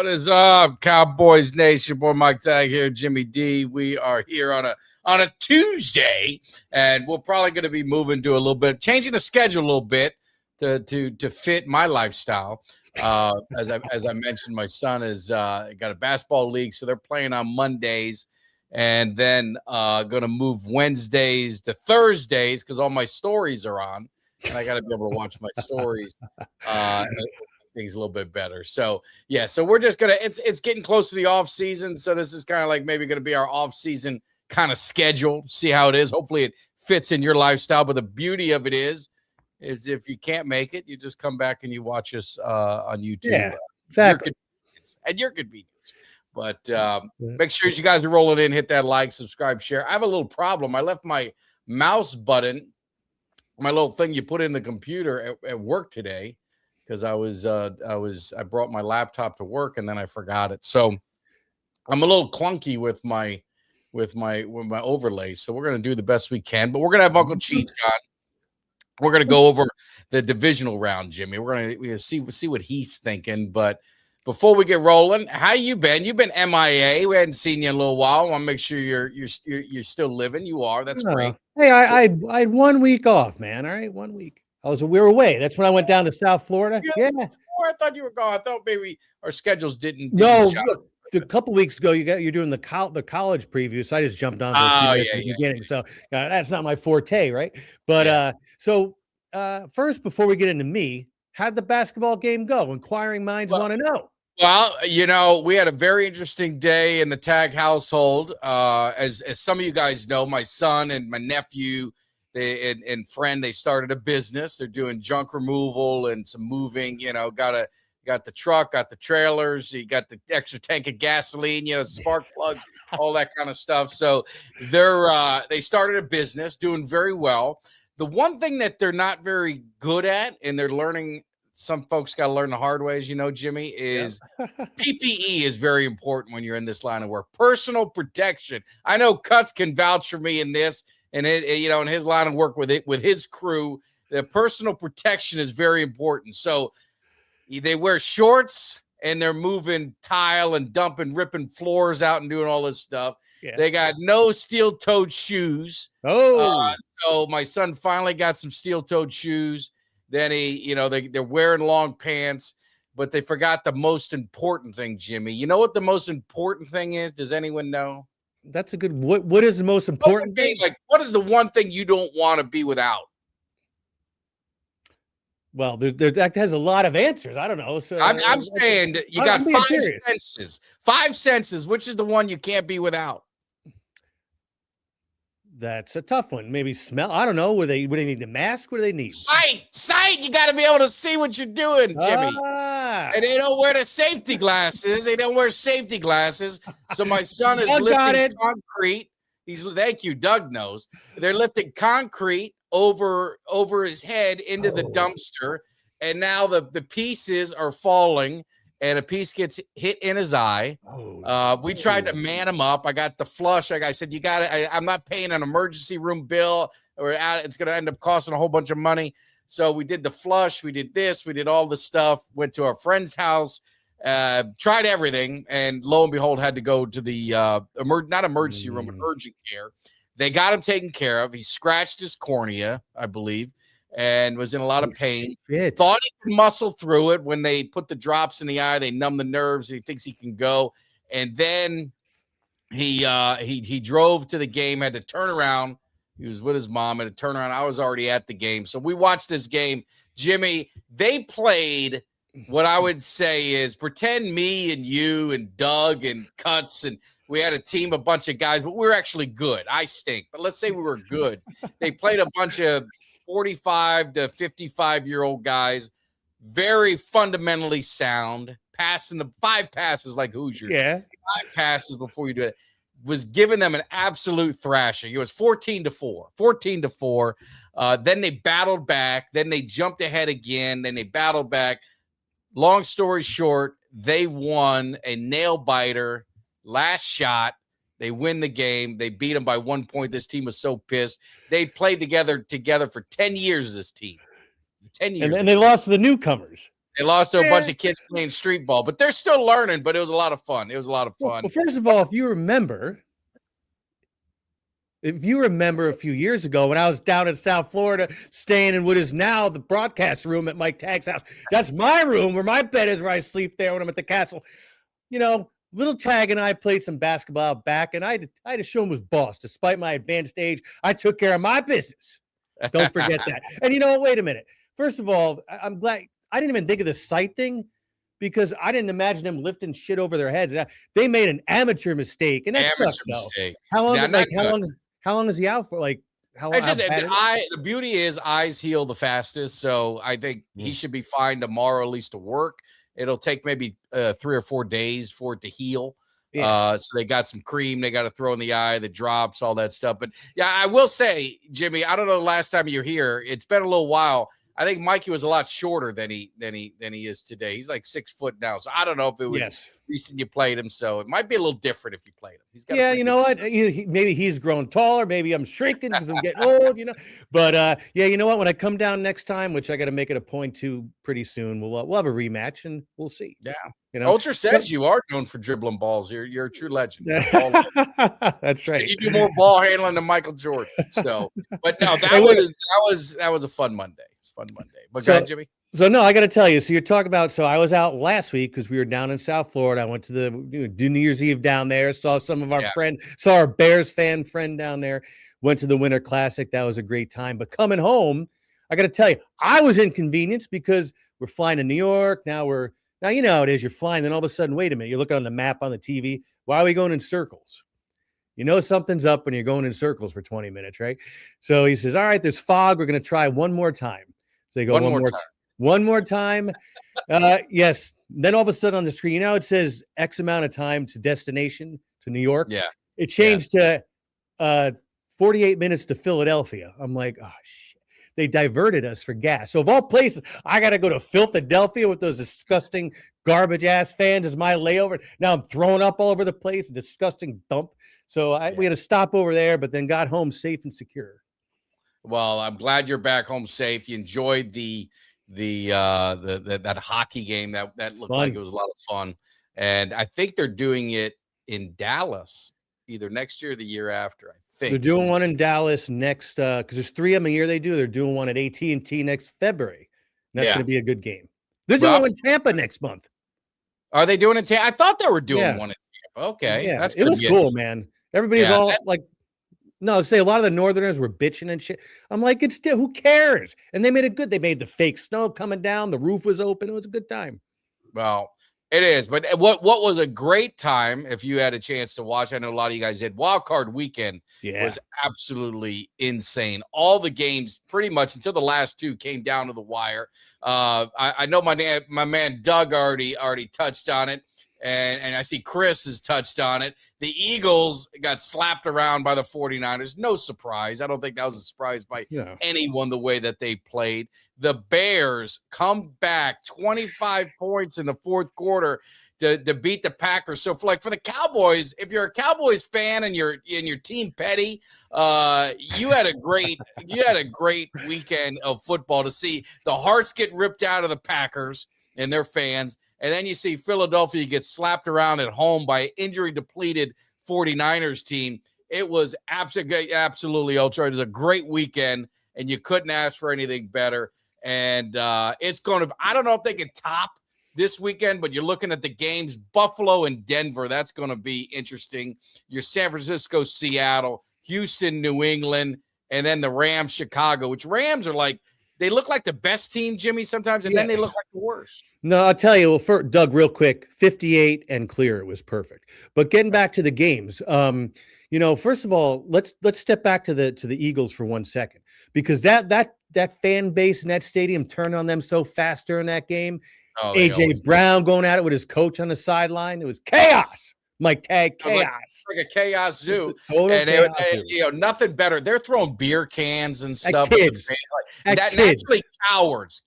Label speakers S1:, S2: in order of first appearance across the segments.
S1: What is up, Cowboys Nation? Boy, Mike Tag here, Jimmy Dee. We are here on a Tuesday, and we're probably going to be moving to a little bit, changing the schedule a little bit to fit my lifestyle. As I mentioned, my son has got a basketball league, so they're playing on Mondays, and then going to move Wednesdays to Thursdays because all my stories are on, and I got to be able to watch my stories. Things a little bit better. So yeah, so we're just gonna it's getting close to the off season. So this is kind of like maybe gonna be our off season kind of schedule. See how it is. Hopefully it fits in your lifestyle. But the beauty of it is if you can't make it, you just come back and you watch us on YouTube.
S2: Yeah, exactly.
S1: At your convenience. But make sure you guys are rolling in, hit that like, subscribe, share. I have a little problem. I left my mouse button, my little thing you put in the computer at work today. Because I brought my laptop to work and then I forgot it. So I'm a little clunky with my overlay. So we're gonna do the best we can, but we're gonna have Uncle Cheech on. We're gonna go over the divisional round, Jimmy. We're gonna see what he's thinking. But before we get rolling, how you been? You've been MIA. We hadn't seen you in a little while. I want to make sure you're still living. You are. That's great.
S2: Hey, I had 1 week off, man. All right, 1 week. We were away. That's when I went down to South Florida. Yeah.
S1: I thought you were gone. I thought maybe our schedules didn't.
S2: No, look, a couple weeks ago, you're doing the college preview, so I just jumped on at the beginning. So that's not my forte, right? But first, before we get into me, how'd the basketball game go? Inquiring minds want to know.
S1: Well, we had a very interesting day in the Tag household. As some of you guys know, my son and my nephew. And friend, they started a business. They're doing junk removal and some moving. Got the truck, got the trailers, you got the extra tank of gasoline, spark plugs, all that kind of stuff. So they started a business, doing very well. The one thing that they're not very good at, and they're learning, some folks got to learn the hard way, as you know, Jimmy, is PPE is very important when you're in this line of work. Personal protection. I know Cuts can vouch for me in this. And in his line of work with his crew, the personal protection is very important. So they wear shorts and they're moving tile and ripping floors out and doing all this stuff. Yeah. They got no steel-toed shoes. So my son finally got some steel-toed shoes. Then they're wearing long pants, but they forgot the most important thing, Jimmy. You know what the most important thing is? Does anyone know?
S2: That's a good. What is the most important thing?
S1: Like, what is the one thing you don't want to be without?
S2: Well, that has a lot of answers. I don't know. So
S1: I'm saying you got five senses. 5 senses. Which is the one you can't be without?
S2: That's a tough one. Maybe smell. I don't know. Would they need the mask? What do they need?
S1: Sight. You got to be able to see what you're doing, Jimmy. And they don't wear the safety glasses. So my son is lifting concrete. Thank you, Doug knows. They're lifting concrete over his head into the dumpster, and now the pieces are falling. And a piece gets hit in his eye. We tried to man him up. I got the flush. Like I said, I'm not paying an emergency room bill, or it's going to end up costing a whole bunch of money. So we did the flush. We did this. We did all the stuff. Went to our friend's house. Tried everything, and lo and behold, had to go to the not emergency room, but urgent care. They got him taken care of. He scratched his cornea, I believe, and was in a lot of pain. Thought he could muscle through it. When they put the drops in the eye, they numb the nerves. He thinks he can go. And then he drove to the game, had to turn around. He was with his mom, had to turn around. I was already at the game. So we watched this game. Jimmy, they played what I would say is, pretend me and you and Doug and Cuts, and we had a team, a bunch of guys, but we were actually good. I stink, but let's say we were good. They played a bunch of 45 to 55-year-old guys, very fundamentally sound, passing the 5 passes like Hoosiers.
S2: Yeah.
S1: 5 passes before you do it. Was giving them an absolute thrashing. It was 14-4. Then they battled back. Then they jumped ahead again. Then they battled back. Long story short, they won a nail-biter, last shot. They win the game. They beat them by 1 point. This team was so pissed. They played together for 10 years, this team. 10 years.
S2: And they lost to the newcomers.
S1: They lost to a bunch of kids playing street ball, but they're still learning. But it was a lot of fun. It was a lot of fun.
S2: Well, first of all, if you remember a few years ago when I was down in South Florida staying in what is now the broadcast room at Mike Tag's house, that's my room where my bed is, where I sleep there when I'm at the castle. Little Tag and I played some basketball back, and I had to show him was boss. Despite my advanced age, I took care of my business. Don't forget that. And you know what? Wait a minute. First of all, I'm glad I didn't even think of the sight thing, because I didn't imagine them lifting shit over their heads. They made an amateur mistake, and that sucks. How long? How long is he out for? Like, how long?
S1: The beauty is eyes heal the fastest, so I think he should be fine tomorrow, at least to work. It'll take maybe 3 or 4 days for it to heal. Yeah. So they got some cream they got to throw in the eye, the drops, all that stuff. But yeah, I will say, Jimmy, I don't know the last time you were here. It's been a little while. I think Mikey was a lot shorter than he is today. He's like 6 foot now. So I don't know if it was recent you played him. So it might be a little different if you played him. He's got
S2: you know what? Maybe he's grown taller. Maybe I'm shrinking because I'm getting old, But you know what? When I come down next time, which I got to make it a point to pretty soon, we'll have a rematch and we'll see.
S1: Yeah. Ultra says you are known for dribbling balls. You're a true legend.
S2: That's right.
S1: You do more ball handling than Michael Jordan. So, but no, that was a fun Monday. It's a fun Monday. But go ahead, Jimmy.
S2: So no, I got to tell you. So you're talking about. So I was out last week because we were down in South Florida. I went to the do New Year's Eve down there. Saw some of our saw our Bears fan friend down there. Went to the Winter Classic. That was a great time. But coming home, I got to tell you, I was inconvenienced because we're flying to New York. Now you know how it is. You're flying, then all of a sudden, wait a minute. You're looking on the map on the TV. Why are we going in circles? You know something's up when you're going in circles for 20 minutes, right? So he says, all right, there's fog. We're going to try one more time. So you go one more time. Yes. Then all of a sudden on the screen, it says X amount of time to destination to New York.
S1: Yeah.
S2: It changed to 48 minutes to Philadelphia. I'm like, oh, shit. They diverted us for gas. So of all places, I got to go to Philadelphia with those disgusting garbage ass fans as my layover. Now I'm throwing up all over the place, a disgusting dump. So we had to stop over there, but then got home safe and secure.
S1: Well, I'm glad you're back home safe. You enjoyed that hockey game that looked like it was a lot of fun. And I think they're doing it in Dallas either next year or the year after. I think
S2: they're doing one in Dallas next because there's 3 of them a year they do. They're doing one at AT&T next February. That's going to be a good game. They're doing one in Tampa next month.
S1: Are they doing it? I thought they were doing one in Tampa. Okay,
S2: yeah, it was cool, man. Everybody's all like, no, say a lot of the Northerners were bitching and shit. I'm like, it's still, who cares? And they made it good. They made the fake snow coming down. The roof was open. It was a good time.
S1: Well, it is. But what was a great time if you had a chance to watch? I know a lot of you guys did. Wild Card Weekend was absolutely insane. All the games, pretty much until the last 2, came down to the wire. I know my man Doug already touched on it. And I see Chris has touched on it. The Eagles got slapped around by the 49ers. No surprise. I don't think that was a surprise by anyone the way that they played. The Bears come back 25 points in the fourth quarter to beat the Packers. So for the Cowboys, if you're a Cowboys fan and you're in your team petty, you had a great weekend of football to see the hearts get ripped out of the Packers and their fans. And then you see Philadelphia get slapped around at home by an injury-depleted 49ers team. It was absolutely ultra. It was a great weekend, and you couldn't ask for anything better. And it's going to – I don't know if they can top this weekend, but you're looking at the games, Buffalo and Denver. That's going to be interesting. Your San Francisco, Seattle, Houston, New England, and then the Rams, Chicago, which Rams are they look like the best team, Jimmy, sometimes, and then they look like the worst.
S2: No, I'll tell you. Well, Doug, real quick, 58 and clear. It was perfect. But getting back to the games, first of all, let's step back to the Eagles for 1 second, because that fan base in that stadium turned on them so fast during that game. AJ Brown going at it with his coach on the sideline. It was chaos. Mike Tag chaos.
S1: Like a chaos zoo. And nothing better. They're throwing beer cans and stuff. Actually,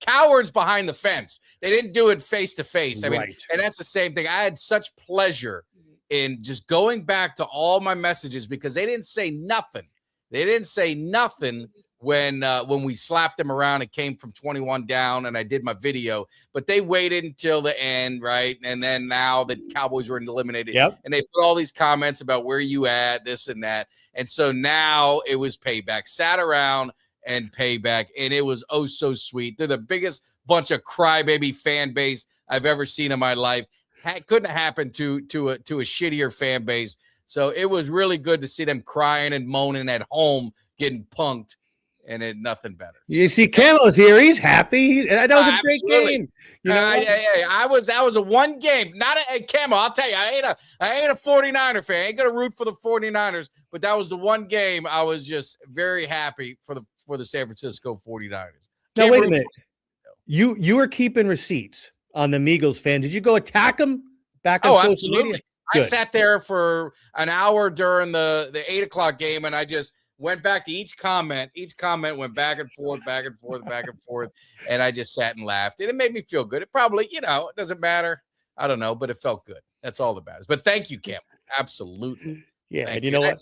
S1: cowards behind the fence. They didn't do it face to face. I mean, and that's the same thing. I had such pleasure in just going back to all my messages because they didn't say nothing. They didn't say nothing when we slapped them around. It came from 21 down, and I did my video. But they waited until the end, right? And then now the Cowboys were eliminated, and they put all these comments about where you at, this and that. And so now it was payback. Sat around and payback, and it was oh so sweet. They're the biggest bunch of crybaby fan base I've ever seen in my life. Couldn't happen to a shittier fan base. So it was really good to see them crying and moaning at home, getting punked, and it nothing better.
S2: You see, Camo's here; he's happy. That was a great game. You know,
S1: that was a one game, not a Camo. I'll tell you, I ain't a 49er fan. I ain't gonna root for the 49ers, but that was the one game I was just very happy for the San Francisco 49ers.
S2: Now wait a minute, you were keeping receipts on the Migos fan. Did you go attack them back on social
S1: absolutely.
S2: media?
S1: I sat there for an hour during the 8:00 game, and I just went back to each comment. Each comment went back and forth, back and forth, back and forth, and I just sat and laughed. And it made me feel good. It probably, it doesn't matter. I don't know, but it felt good. That's all that matters. But thank you, Cam. Absolutely.
S2: Yeah, and you know what?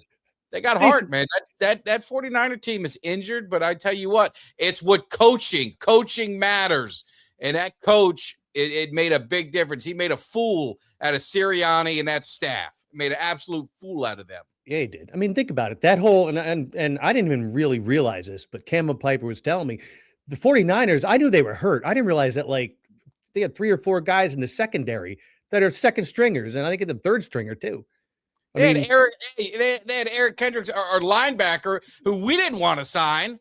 S1: They got heart, man. That 49er team is injured, but I tell you what, it's what coaching matters. And that coach, it made a big difference. He made a fool out of Sirianni and that staff. Made an absolute fool out of them.
S2: Yeah, he did. I mean, think about it. That whole, and I didn't even really realize this, but Camo Piper was telling me, the 49ers, I knew they were hurt. I didn't realize that, like, they had 3 or 4 guys in the secondary that are second stringers, and I think the third stringer, too.
S1: They had Eric Kendricks, our linebacker, who we didn't want to sign.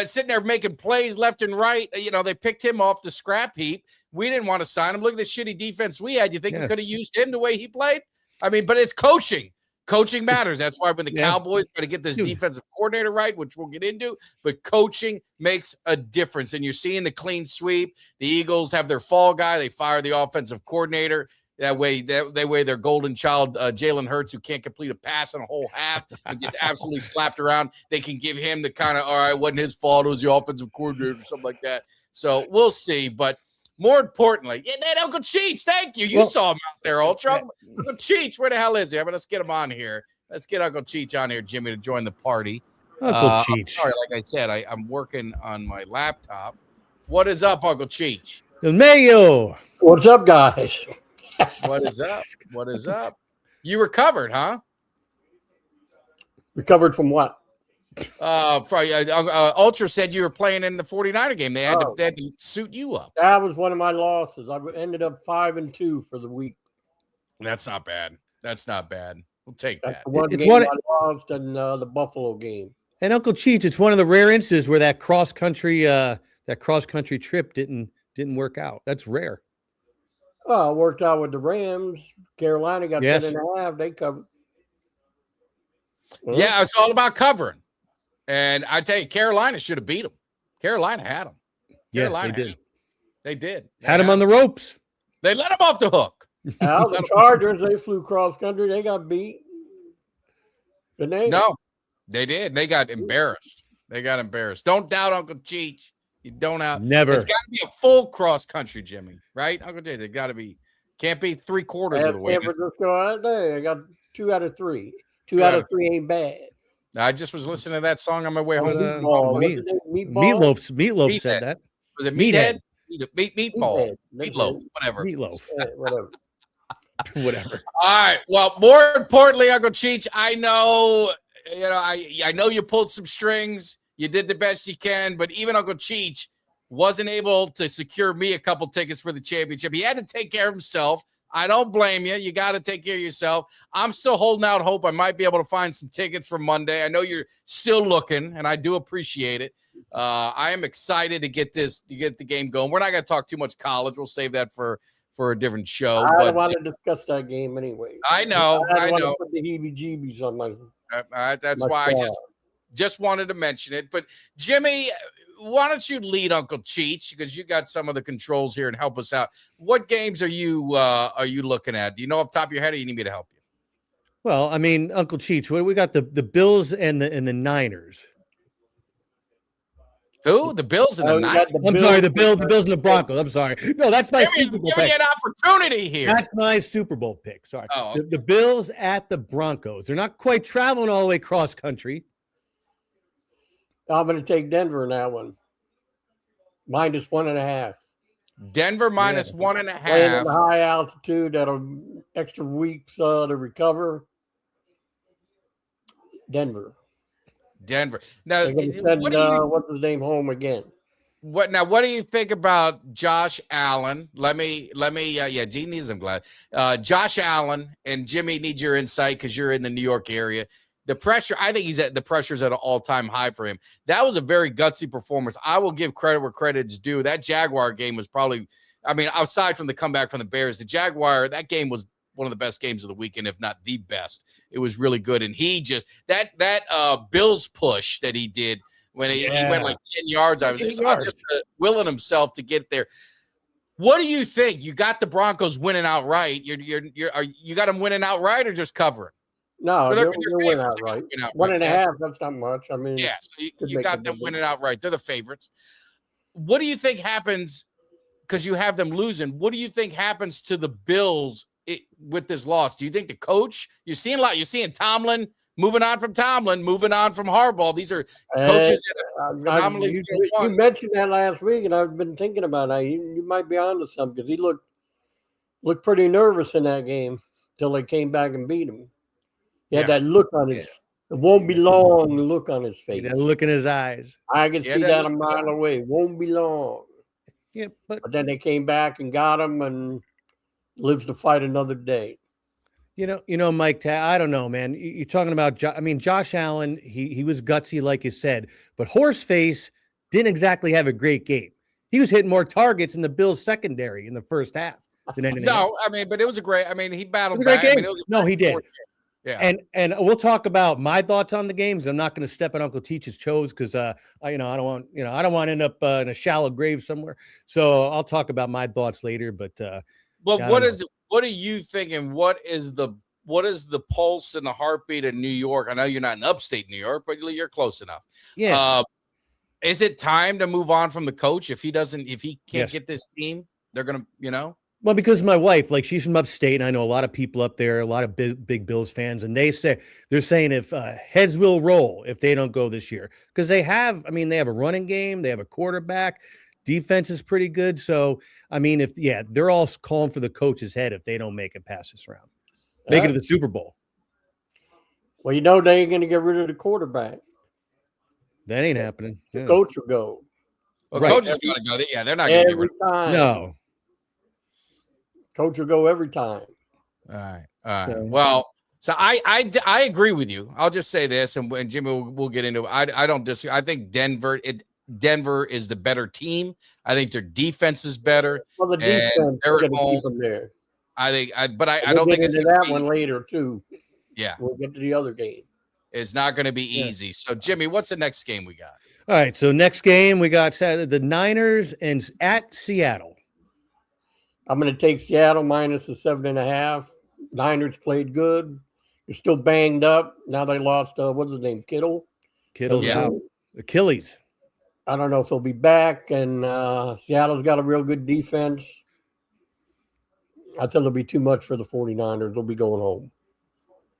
S1: Sitting there making plays left and right. They picked him off the scrap heap. We didn't want to sign him. Look at the shitty defense we had. You think we could have used him the way he played? I mean, but it's coaching. Coaching matters. That's why when the Cowboys got to get this defensive coordinator right, which we'll get into, but coaching makes a difference. And you're seeing the clean sweep. The Eagles have their fall guy. They fire the offensive coordinator. That way, their golden child, Jalen Hurts, who can't complete a pass in a whole half and gets absolutely slapped around. They can give him the kind of, all right, wasn't his fault. It was the offensive coordinator or something like that. So we'll see. But more importantly, that Uncle Cheech, thank you. You saw him out there, Ultra. Uncle Cheech, where the hell is he? I mean, let's get him on here. Let's get Uncle Cheech on here, Jimmy, to join the party.
S2: Uncle Cheech.
S1: Sorry, like I said, I'm working on my laptop. What is up, Uncle Cheech?
S2: El Mayo.
S3: What's up, guys?
S1: What is up? What is up? You recovered, huh?
S3: Recovered from what?
S1: Ultra said you were playing in the 49er game. They had to suit you up.
S3: That was one of my losses. I ended up 5-2 for the week.
S1: That's not bad. That's not bad. We'll take that.
S3: It's one I lost in the Buffalo game.
S2: And Uncle Cheech, it's one of the rare instances where that cross country trip didn't work out. That's rare.
S3: Well, it worked out with the Rams. Carolina got 10.5. They covered.
S1: Well, yeah, it's all about covering. And I tell you, Carolina should have beat them. Carolina had them. Carolina
S2: they did.
S1: They did.
S2: Had them on the ropes.
S1: They let them off the hook.
S3: The Chargers, they flew cross country. They got beat.
S1: No, they did. They got embarrassed. Don't doubt Uncle Cheech. You don't have
S2: never.
S1: It's got to be a full cross country, Jimmy. Right, Uncle Cheech? It got to be. Can't be 3/4 of the way.
S3: San Francisco out there. I got 2 out of 3. 2 out of 3 ain't bad.
S1: I just was listening to that song on my way home.
S2: Meatloaf said that.
S1: Was it Meathead? Meatball. Meatloaf. Whatever.
S3: Meatloaf.
S2: Whatever.
S1: All right. Well, more importantly, Uncle Cheech, I know you pulled some strings. You did the best you can, but even Uncle Cheech wasn't able to secure me a couple tickets for the championship. He had to take care of himself. I don't blame you. You got to take care of yourself. I'm still holding out hope I might be able to find some tickets for Monday. I know you're still looking, and I do appreciate it. I am excited to get the game going. We're not going to talk too much college. We'll save that for a different show.
S3: I don't want to discuss that game anyway.
S1: I know.
S3: I want to put the heebie-jeebies on my.
S1: That's why I just wanted to mention it. But Jimmy, why don't you lead Uncle Cheech, because you got some of the controls here, and help us out. What games are you looking at? Do you know off the top of your head, or you need me to help you?
S2: Well, I mean, Uncle Cheech, we got the Bills and the Niners.
S1: Who? The Bills and the Niners?
S2: The Bills and the Broncos. I'm sorry. No, that's my Super Bowl pick.
S1: Give me an opportunity here.
S2: That's my Super Bowl pick. Sorry.
S1: Oh, okay.
S2: The Bills at the Broncos. They're not quite traveling all the way cross country.
S3: I'm going to take Denver in that one. -1.5.
S1: Denver minus 1.5.
S3: Playing in the high altitude, that'll extra weeks to recover. Denver.
S1: Now,
S3: what's his name home again?
S1: What do you think about Josh Allen? Let me Gene needs him glad. Josh Allen and Jimmy need your insight because you're in the New York area. The pressure, I think the pressure's at an all-time high for him. That was a very gutsy performance. I will give credit where credit's due. That Jaguar game was probably, aside from the comeback from the Bears, that game was one of the best games of the weekend, if not the best. It was really good. And he just, that Bills push that he did, when he went like 10 yards, I was just willing himself to get there. What do you think? You got the Broncos winning outright. You got them winning outright or just covering?
S3: No, they're winning outright. 1.5. That's not much. So
S1: you got them winning outright. They're the favorites. What do you think happens? Because you have them losing. What do you think happens to the Bills with this loss? Do you think the coach? You're seeing a lot. You're seeing Tomlin. Moving on from Tomlin, moving on from Harbaugh. These are coaches that
S3: you mentioned that last week, and I've been thinking about it. You might be on to something because he looked pretty nervous in that game until they came back and beat him. He had that look on his it won't be long look on his face.
S2: That look in his eyes.
S3: I can see that a mile away. Won't be long.
S2: Yeah, but
S3: then they came back and got him and lives to fight another day.
S2: You know, Mike Tag, I don't know, man. You're talking about, Josh Allen, he was gutsy, like you said, but Horseface didn't exactly have a great game. He was hitting more targets in the Bills secondary in the first half than anything else.
S1: But it was a greght, he battled
S2: back. He did.
S1: Yeah.
S2: And we'll talk about my thoughts on the games. I'm not going to step on Uncle Cheech's toes because I don't want to end up in a shallow grave somewhere. So I'll talk about my thoughts later, but
S1: what are you thinking? What is the pulse and the heartbeat of New York? I know you're not in upstate New York, but you're close enough.
S2: Yeah.
S1: Is it time to move on from the coach? If he can't get this team, they're going to,
S2: Well, because my wife, she's from upstate, and I know a lot of people up there, a lot of big Bills fans, and they're saying if heads will roll if they don't go this year. Because they have a running game, they have a quarterback. Defense is pretty good. So, they're all calling for the coach's head if they don't make it past this round. Make it to the Super Bowl.
S3: Well, they ain't going to get rid of the quarterback.
S2: That ain't happening.
S3: The coach will go.
S1: Well, coach is going to go. Yeah, they're not going to get rid of
S3: time.
S2: No.
S3: Coach will go every time.
S1: All right. Well, so I agree with you. I'll just say this, and Jimmy will get into it. I don't disagree. I think Denver is the better team. I think their defense is better.
S3: Well, the defense they're going to keep them there.
S1: I don't think it's
S3: that one later too.
S1: Yeah,
S3: we'll get to the other game.
S1: It's not going to be easy. So, Jimmy, what's the next game we got?
S2: All right. So next game we got the Niners and at Seattle.
S3: I'm going to take Seattle minus the 7.5. Niners played good. They're still banged up. Now they lost. What's his name?
S2: Kittle's out. Achilles.
S3: I don't know if he'll be back, and Seattle's got a real good defense. I think it'll be too much for the 49ers. They'll be going home.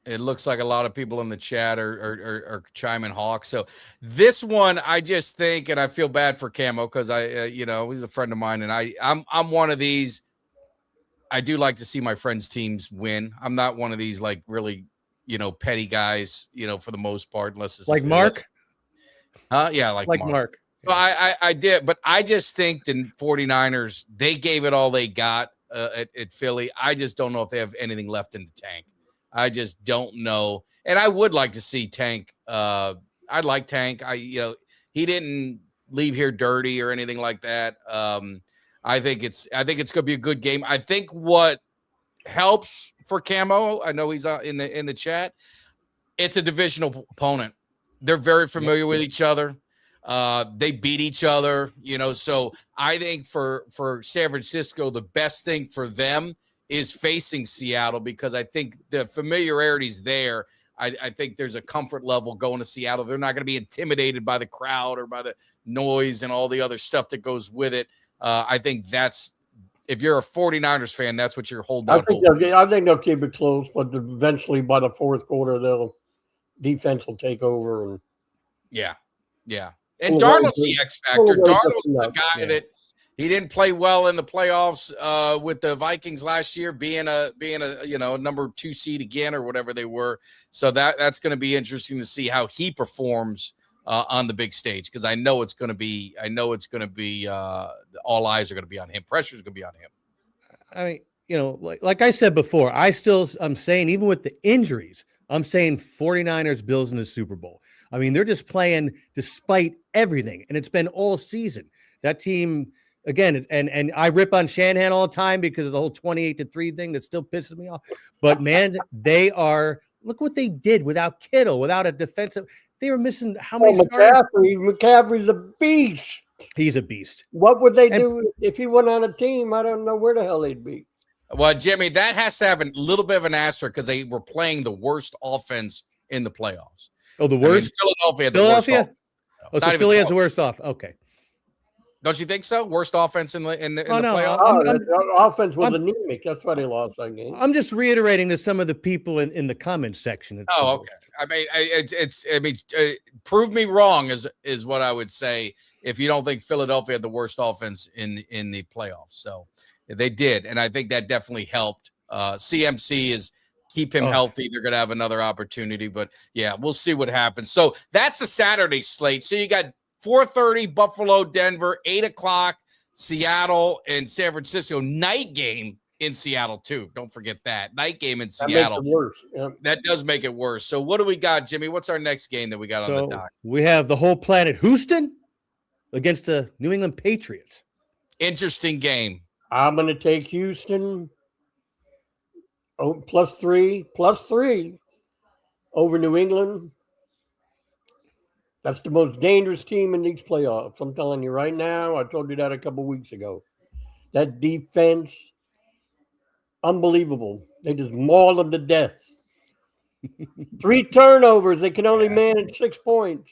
S1: It looks like a lot of people in the chat are chiming Hawk. So this one, I just think, and I feel bad for Camo because he's a friend of mine, and I'm one of these. I do like to see my friends' teams win. I'm not one of these really, petty guys, for the most part, unless it's
S2: like Mark.
S1: Yeah, like Mark. Well, I did, but I just think the 49ers, they gave it all they got at Philly. I just don't know if they have anything left in the tank. I just don't know. And I would like to see Tank. I'd like Tank. He didn't leave here dirty or anything like that. I think it's going to be a good game. I think what helps for Camo, I know he's in the chat. It's a divisional opponent. They're very familiar with each other. They beat each other, so I think for San Francisco, the best thing for them is facing Seattle because I think the familiarity's there. I think there's a comfort level going to Seattle. They're not going to be intimidated by the crowd or by the noise and all the other stuff that goes with it. I think if you're a 49ers fan, that's what you're holding out.
S3: I think they'll keep it close, but eventually by the fourth quarter, defense will take over. And
S1: yeah. And Darnold's the X factor. Darnold's the guy that he didn't play well in the playoffs with the Vikings last year, being a number 2 seed again or whatever they were. So that's going to be interesting to see how he performs on the big stage, because I know it's going to be all eyes are going to be on him. Pressure is going to be on him.
S2: I mean, like I said before, I'm saying even with the injuries, I'm saying 49ers, Bills in the Super Bowl. I mean, they're just playing despite everything, and it's been all season. That team, again, and I rip on Shanahan all the time because of the whole 28-3 thing that still pisses me off. But man, look what they did without Kittle, without a defensive. They were missing how many starters?
S3: McCaffrey's a beast.
S2: He's a beast.
S3: What would they do if he went on a team? I don't know where the hell they'd be.
S1: Well, Jimmy, that has to have a little bit of an asterisk because they were playing the worst offense in the playoffs.
S2: Oh, the worst?
S1: Philadelphia?
S2: Oh, so Philly has the worst off. Okay.
S1: Don't you think so? Worst offense in the
S3: playoffs? The offense was anemic. That's why they lost that game.
S2: I'm just reiterating to some of the people in the comments section.
S1: Oh, okay. I mean, prove me wrong is what I would say if you don't think Philadelphia had the worst offense in the playoffs. So they did, and I think that definitely helped. CMC is keep him healthy. They're going to have another opportunity, but yeah, we'll see what happens. So that's the Saturday slate. So you got 4:30 Buffalo, Denver, 8:00 Seattle and San Francisco. Night game in Seattle too. Don't forget that night game in Seattle.
S3: That makes it worse. Yep.
S1: That does make it worse. So what do we got, Jimmy? What's our next game that we got on the dock?
S2: We have the whole planet Houston against the New England Patriots.
S1: Interesting game.
S3: I'm going to take Houston. +3 over New England. That's the most dangerous team in these playoffs. I'm telling you right now. I told you that a couple weeks ago. That defense, unbelievable. They just maul them to death. 3 turnovers. They can only manage 6 points.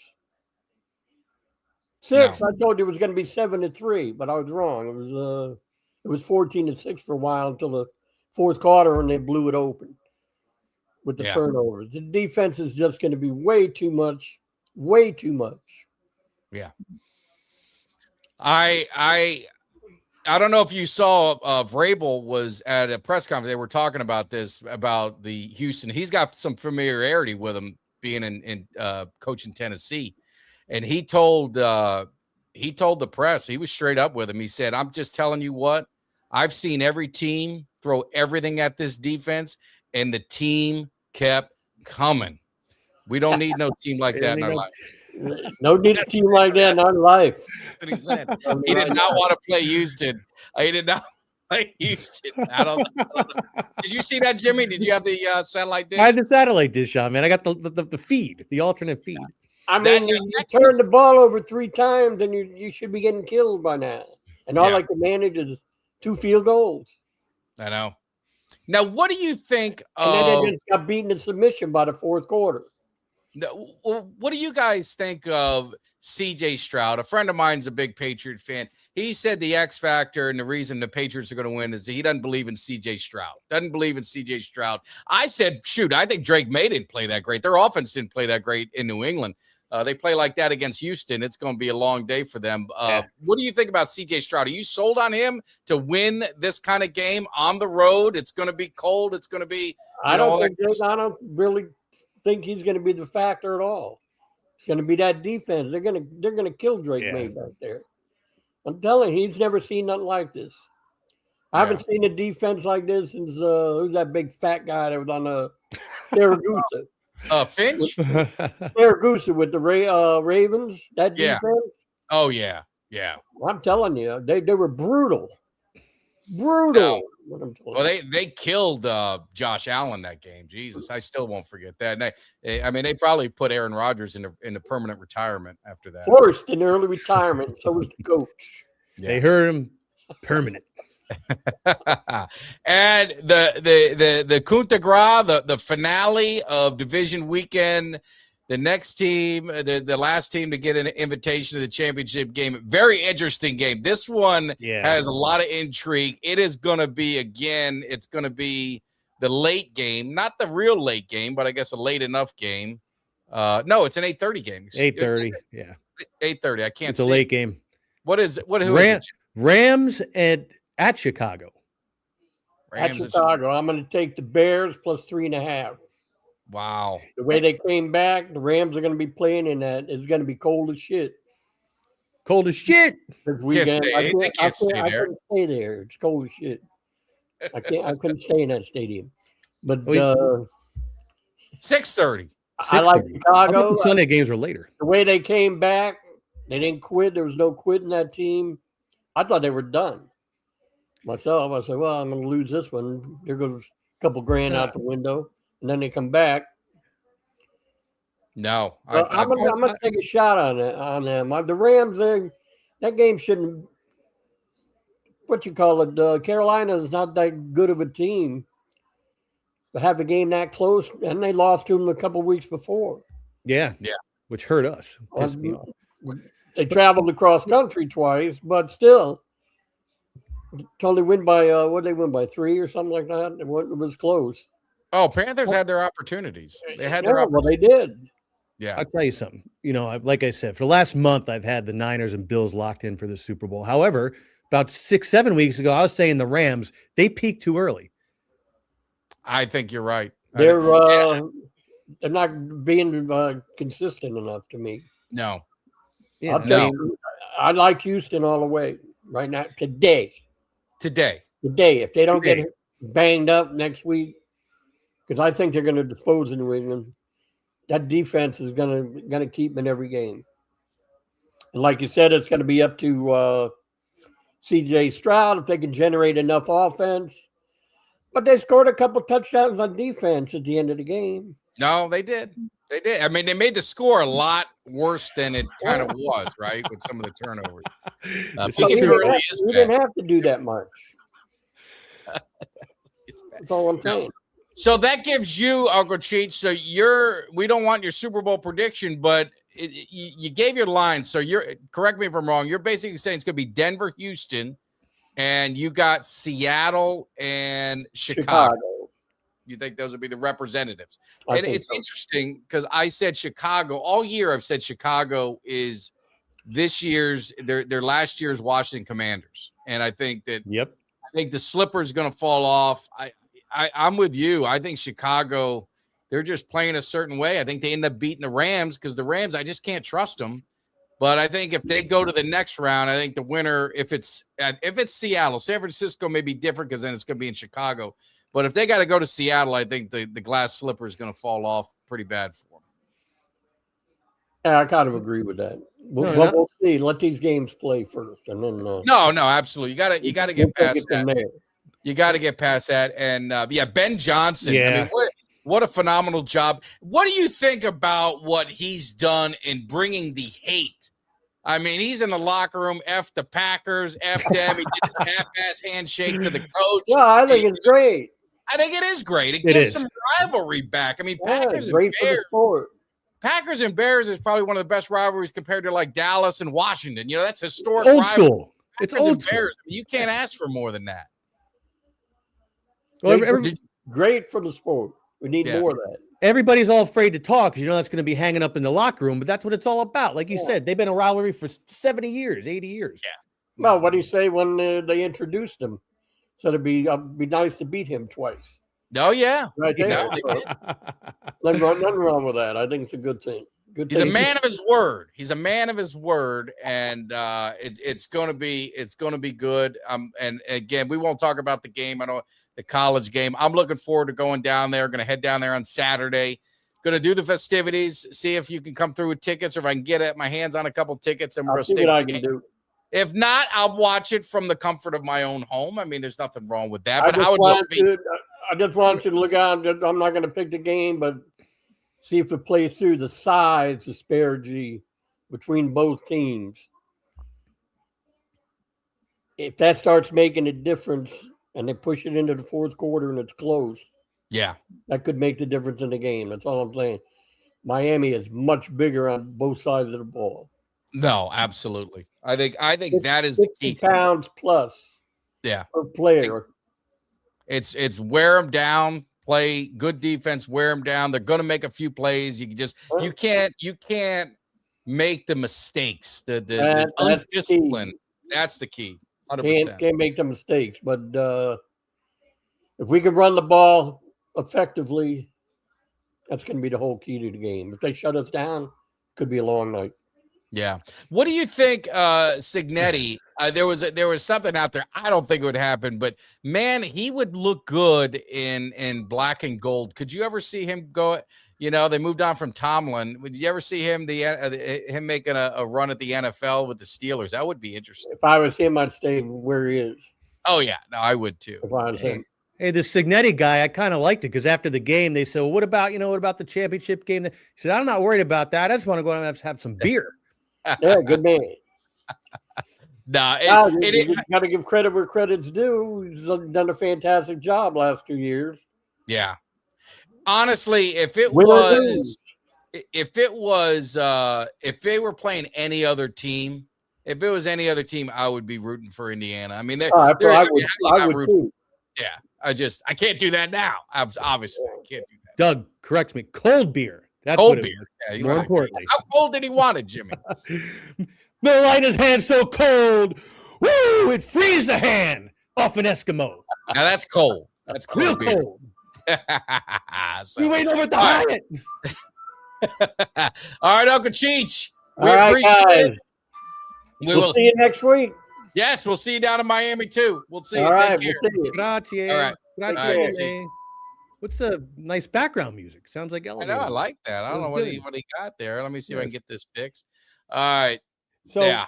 S3: 6. No. I told you it was going to be 7-3, but I was wrong. It was 14-6 for a while until the fourth quarter, and they blew it open with the turnovers. The defense is just going to be way too much. Way too much.
S1: Yeah. I don't know if you saw Vrabel was at a press conference. They were talking about this, about the Houston. He's got some familiarity with him being in coaching Tennessee. And he told the press, he was straight up with him. He said, I'm just telling you what, I've seen every team throw everything at this defense, and the team kept coming. We don't need no team like that in our life.
S3: No need a team like that in our life.
S1: That's what he said. He did not want to play Houston. He did not play Houston. I don't know. Did you see that, Jimmy? Did you have the satellite dish?
S2: I had the satellite dish on, man. I got the feed, the alternate feed.
S3: I mean, you turn the ball over 3 times, and you should be getting killed by now. And all I can manage is 2 field goals.
S1: I know. Now, what do you think
S3: of... And then they just got beaten in submission by the fourth quarter.
S1: What do you guys think of C.J. Stroud? A friend of mine's a big Patriot fan. He said the X factor and the reason the Patriots are going to win is that he doesn't believe in C.J. Stroud. Doesn't believe in C.J. Stroud. I said, shoot, I think Drake May didn't play that great. Their offense didn't play that great in New England. They play like that against Houston. It's going to be a long day for them. What do you think about C.J. Stroud? Are you sold on him to win this kind of game on the road? It's going to be cold. It's going to be.
S3: I don't really think he's going to be the factor at all. It's going to be that defense. They're going to kill Drake May back there. I'm telling you, he's never seen nothing like this. I haven't seen a defense like this since who's that big fat guy that was on the Saragusa?
S1: Finch?
S3: Saragusa with the Ravens. That defense.
S1: Oh yeah.
S3: I'm telling you, they were brutal. Brutal.
S1: Well, they killed Josh Allen that game. Jesus, I still won't forget that. And they probably put Aaron Rodgers in a permanent retirement after that.
S3: Forced in early retirement. So was the coach.
S2: Yeah. They heard him permanent.
S1: And the coup de grace, the finale of division weekend. The next team, the last team to get an invitation to the championship game. Very interesting game. This one has a lot of intrigue. It is going to be, it's going to be the late game. Not the real late game, but I guess a late enough game. No, it's an 8:30 game.
S2: 8:30, yeah.
S1: 8:30. I can't
S2: It's
S1: see.
S2: a late game.
S1: Who is it?
S2: Rams at Chicago.
S3: Rams at Chicago. I'm going to take the Bears plus 3.5.
S1: Wow.
S3: The way they came back, the Rams are going to be playing in that. It's going to be cold as shit.
S2: Cold as shit.
S3: This weekend, I
S1: can't stay there.
S3: I couldn't stay there. It's cold as shit. I couldn't stay in that stadium. But
S1: 6:30.
S3: I like Chicago.
S2: Sunday games were later.
S3: The way they came back, they didn't quit. There was no quitting that team. I thought they were done. Myself, I said, well, I'm going to lose this one. There goes a couple grand out the window. And then they come back.
S1: No.
S3: I'm going to take a shot on them. The Rams, that game shouldn't, what you call it, Carolina is not that good of a team to have a game that close, and they lost to them a couple weeks before.
S2: Yeah. Which hurt us. Pissed me off.
S3: They traveled across country twice, but still, totally win by, what did they win by 3 or something like that? It was close.
S1: Oh, Panthers had their opportunities. They had their opportunities.
S3: Well, they did.
S2: Yeah. I'll tell you something. Like I said, for the last month, I've had the Niners and Bills locked in for the Super Bowl. However, about 6-7 weeks ago, I was saying the Rams, they peaked too early.
S1: I think you're right.
S3: They're not being consistent enough to me.
S1: No.
S2: Yeah,
S3: I like Houston all the way right now. Today. If they don't get banged up next week, because I think they're going to dispose of New England. That defense is going to keep them in every game. And like you said, it's going to be up to C.J. Stroud if they can generate enough offense. But they scored a couple touchdowns on defense at the end of the game.
S1: No, they did. I mean, they made the score a lot worse than it kind of was, right, with some of the turnovers.
S3: We didn't have to do that much. That's all I'm saying.
S1: So that gives you, Uncle Cheech. So we don't want your Super Bowl prediction, but you gave your line. So correct me if I'm wrong. You're basically saying it's going to be Denver, Houston, and you got Seattle and Chicago. You think those would be the representatives? And it's interesting because I said Chicago all year. I've said Chicago is this year's their last year's Washington Commanders, and I think that I think the slipper is going to fall off. I'm with you. I think Chicago, they're just playing a certain way. I think they end up beating the Rams because the Rams, I just can't trust them. But I think if they go to the next round, I think the winner, if it's Seattle, San Francisco may be different because then it's going to be in Chicago. But if they got to go to Seattle, I think the glass slipper is going to fall off pretty bad for them.
S3: Yeah, I kind of agree with that. We'll see. Let these games play first, and then.
S1: No, absolutely. You got to get past that. You got to get past that. And Ben Johnson.
S2: Yeah.
S1: I mean, what a phenomenal job. What do you think about what he's done in bringing the hate? I mean, he's in the locker room, F the Packers, F them. He did a half-ass handshake to the coach.
S3: Yeah, I think it's great.
S1: I think it is great. It gives some rivalry back. I mean, Packers and Bears. Packers and Bears is probably one of the best rivalries compared to like Dallas and Washington. That's historic.
S2: Old school. It's old school.
S1: Bears. I mean, you can't ask for more than that.
S2: Well,
S3: great for the sport. We need more of that.
S2: Everybody's all afraid to talk because that's going to be hanging up in the locker room, but that's what it's all about. Like you said, they've been a rivalry for 70 years, 80 years.
S1: Yeah.
S3: Well, what do you say when they introduced him? So it'd be nice to beat him twice.
S1: Oh, yeah.
S3: Right there. Nothing wrong with that. I think it's a good thing.
S1: He's a man of his word. He's a man of his word, and it's going to be good. And again, we won't talk about the game. I know the college game. I'm looking forward to going down there. Going to head down there on Saturday. Going to do the festivities. See if you can come through with tickets, or if I can get my hands on a couple tickets, and we're going to stay.
S3: I can do.
S1: If not, I'll watch it from the comfort of my own home. I mean, there's nothing wrong with that. But
S3: I just want you to look out. I'm not going to pick the game, but see if it plays through the size disparity between both teams. If that starts making a difference and they push it into the fourth quarter and it's close, that could make the difference in the game. That's all I'm saying. Miami is much bigger on both sides of the ball.
S1: No, absolutely. I think that is the key.
S3: 60 pounds plus.
S1: Yeah.
S3: Per player.
S1: It's wear them down, play good defense, wear them down. They're going to make a few plays. You can't make the mistakes, the undiscipline. That's the key. 100%.
S3: Can't make the mistakes, but if we can run the ball effectively, that's going to be the whole key to the game. If they shut us down, it could be a long night.
S1: Yeah. What do you think, Cignetti? There was something out there. I don't think it would happen, but man, he would look good in black and gold. Could you ever see him go? You know, they moved on from Tomlin. Would you ever see him him making a run at the NFL with the Steelers? That would be interesting.
S3: If I was him, I'd stay where he is.
S1: Oh yeah, no, I would too.
S3: If I was him.
S2: Hey, the Cignetti guy, I kind of liked it because after the game, they said, well, what about the championship game? He said, I'm not worried about that. I just want to go out and have some beer.
S3: Yeah, good man. You got to give credit where credit's due. He's done a fantastic job last 2 years.
S1: Yeah. Honestly, if they were playing any other team, if it was any other team, I would be rooting for Indiana. I mean, I would too. Yeah, I can't do that now. Obviously, I can't do that.
S2: Doug, correct me. Cold beer. That's
S1: cold beer. Yeah,
S2: more importantly.
S1: How cold did he want it, Jimmy?
S2: Miller Lite his hand so cold. Woo! It frees the hand off an Eskimo.
S1: Now that's cold. That's cold
S2: real
S1: beer.
S2: Cold. You waiting over at the Hyatt.
S1: All right, Uncle Cheech. We
S3: All
S1: appreciate
S3: right,
S1: it.
S3: We'll see you next week.
S1: Yes, we'll see you down in Miami too. We'll see you.
S3: All right,
S1: Take care.
S2: Grazie.
S1: All right.
S2: Grazie. What's the nice background music? Sounds like elevator.
S1: I know. I like that. I don't know what he got there. Let me see if I can get this fixed. All right.
S2: So
S1: yeah,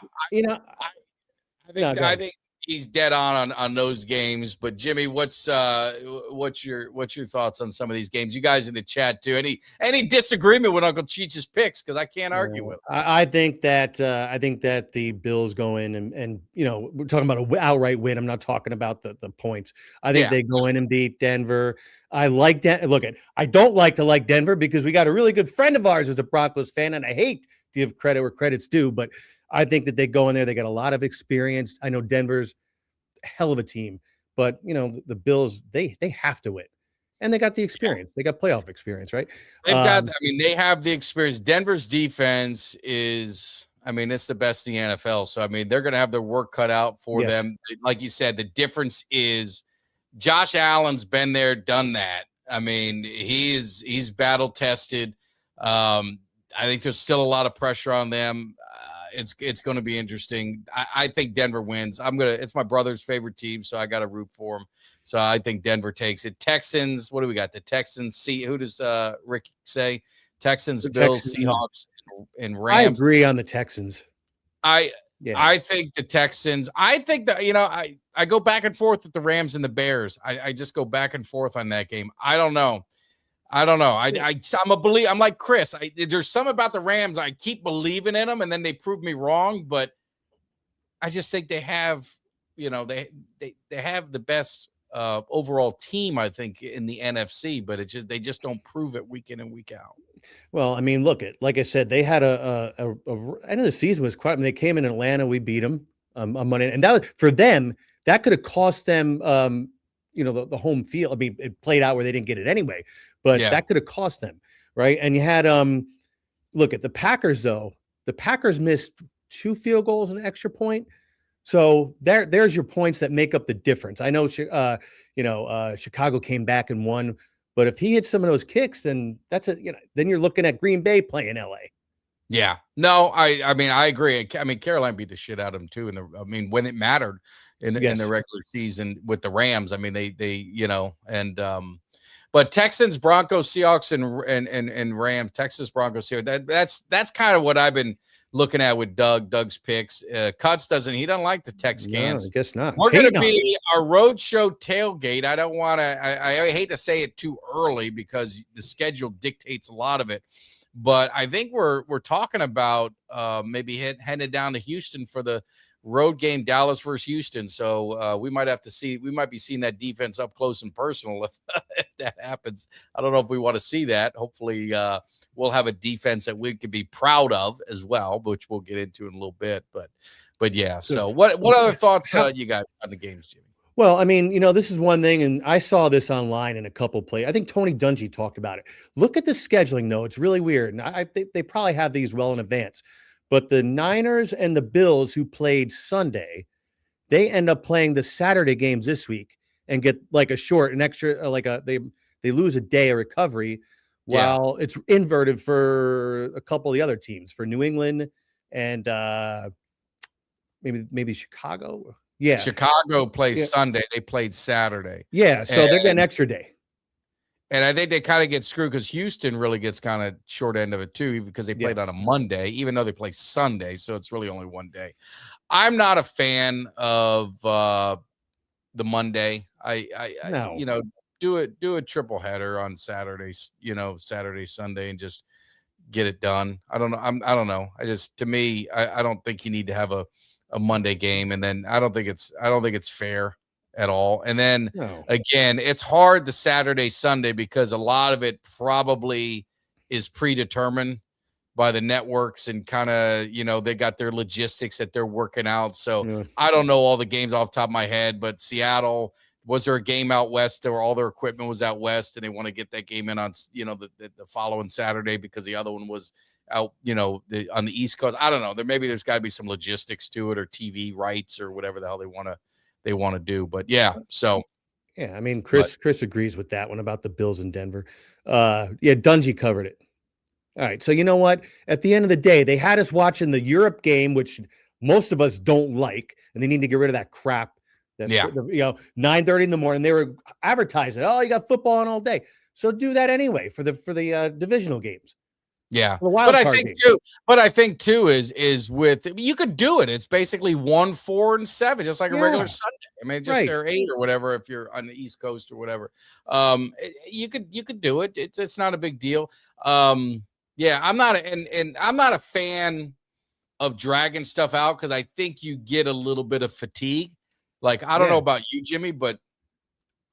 S2: I
S1: think he's dead on those games. But Jimmy, what's your thoughts on some of these games? You guys in the chat too. Any disagreement with Uncle Cheech's picks? Because I can't argue with him.
S2: I think that the Bills go in and we're talking about an outright win. I'm not talking about the points. I think they go in and beat Denver. I like that. Look, I don't like Denver because we got a really good friend of ours who's a Broncos fan, and I hate to give credit where credit's due, but I think that they go in there. They got a lot of experience. I know Denver's a hell of a team, but the Bills, they have to win, and they got the experience. They got playoff experience, right?
S1: They've got. I mean, they have the experience. Denver's defense is. I mean, it's the best in the NFL. So I mean, they're going to have their work cut out for them. Like you said, the difference is Josh Allen's been there, done that. I mean, he's battle tested. I think there's still a lot of pressure on them. It's going to be interesting. I think Denver wins. It's my brother's favorite team, so I got to root for him. So I think Denver takes it. Texans. What do we got? The Texans. Who does Rick say? Texans, Bills, Seahawks, and Rams.
S2: I agree on the Texans.
S1: I think the Texans. I think that I go back and forth with the Rams and the Bears. I just go back and forth on that game. I don't know. I'm a believer. I'm like Chris. There's something about the Rams. I keep believing in them, and then they prove me wrong. But I just think they have, they have the best overall team, I think, in the NFC. But they just don't prove it week in and week out.
S2: Well, I mean, like I said, they had a end of the season was quite. I mean, they came in Atlanta, we beat them on Monday, and that was, for them, that could have cost them, the home field. I mean, it played out where they didn't get it anyway. But that could have cost them, right? And you had look at the Packers though. The Packers missed 2 field goals and an extra point. So there's your points that make up the difference. I know Chicago came back and won, but if he hits some of those kicks, then then you're looking at Green Bay playing LA.
S1: Yeah. No, I mean I agree. I mean Carolina beat the shit out of them too when it mattered in the regular season with the Rams. I mean they but Texans, Broncos, Seahawks, and Rams, Texas, Broncos, Seahawks. That's kind of what I've been looking at with Doug's picks. Cuts he doesn't like the Texans.
S2: No, I guess not.
S1: We're going to be a roadshow tailgate. I don't want to. I hate to say it too early because the schedule dictates a lot of it. But I think we're talking about maybe headed down to Houston for the road game, Dallas versus Houston. So we might be seeing that defense up close and personal if that happens. I don't know if we want to see that. Hopefully we'll have a defense that we could be proud of as well, which we'll get into in a little bit. But yeah. So what other thoughts you got on the games, Jimmy?
S2: Well, I mean, this is one thing, and I saw this online in a couple plays. I think Tony Dungy talked about it. Look at the scheduling, though. It's really weird. And they probably have these well in advance. but the Niners and the Bills, who played Sunday, they end up playing the Saturday games this week and get like an extra, they lose a day of recovery, while it's inverted for a couple of the other teams, for New England and maybe Chicago. Yeah,
S1: Chicago plays Sunday. They played Saturday.
S2: Yeah, so they're getting an extra day.
S1: And I think they kind of get screwed because Houston really gets kind of short end of it too, because they played on a Monday, even though they play Sunday. So it's really only one day. I'm not a fan of the Monday. I do a triple header on Saturdays, Saturday, Sunday, and just get it done. I don't know. I don't know. To me, I don't think you need to have a Monday game. And then I don't think it's fair at all. And then again, it's hard the Saturday, Sunday, because a lot of it probably is predetermined by the networks and kind of, they got their logistics that they're working out. So I don't know all the games off the top of my head, but Seattle, was there a game out west where all their equipment was out west and they want to get that game in on, the following Saturday because the other one was out, on the East Coast? I don't know. There's got to be some logistics to it, or TV rights, or whatever the hell they want to do. But
S2: I mean, Chris agrees with that one about the Bills in Denver. Dungy covered it. All right, so you know what? At the end of the day, they had us watching the Europe game, which most of us don't like, and they need to get rid of that crap. 9:30 in the morning. They were advertising, you got football on all day, so do that anyway for the divisional games.
S1: Yeah, but I think too is with, you could do it. It's basically 1, 4, and 7, just like a regular Sunday. I mean, or 8 or whatever if you're on the East Coast or whatever. You could do it. It's not a big deal. I'm not a fan of dragging stuff out because I think you get a little bit of fatigue. Like, I don't know about you, Jimmy, but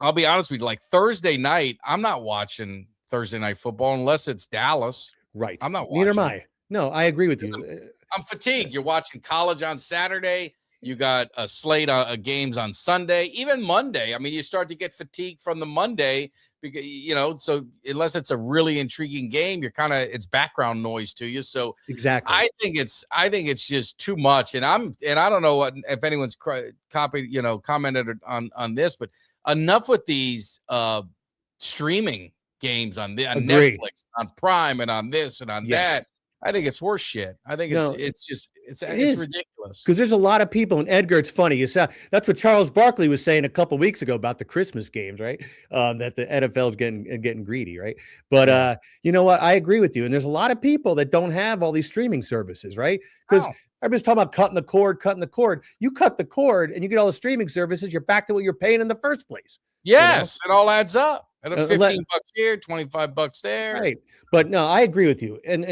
S1: I'll be honest with you. Like Thursday night, I'm not watching Thursday night football unless it's Dallas.
S2: Right.
S1: I'm not watching.
S2: Neither am I. No, I agree with you.
S1: I'm fatigued. You're watching college on Saturday. You got a slate of games on Sunday, even Monday. I mean, you start to get fatigued from the Monday because, so unless it's a really intriguing game, it's background noise to you. So
S2: exactly.
S1: I think it's just too much. And I don't know if anyone's commented on this, but enough with these streaming games on Netflix, on Prime, and on this and on that. I think it's horse shit. I think it's ridiculous.
S2: Because there's a lot of people, and Edgar, it's funny. That's what Charles Barkley was saying a couple weeks ago about the Christmas games, right? That the NFL is getting greedy, right? But you know what? I agree with you. And there's a lot of people that don't have all these streaming services, right? Because everybody's talking about cutting the cord. You cut the cord, and you get all the streaming services. You're back to what you're paying in the first place.
S1: Yes, it all adds up. And $15 here, $25 there.
S2: Right. But no, I agree with you. And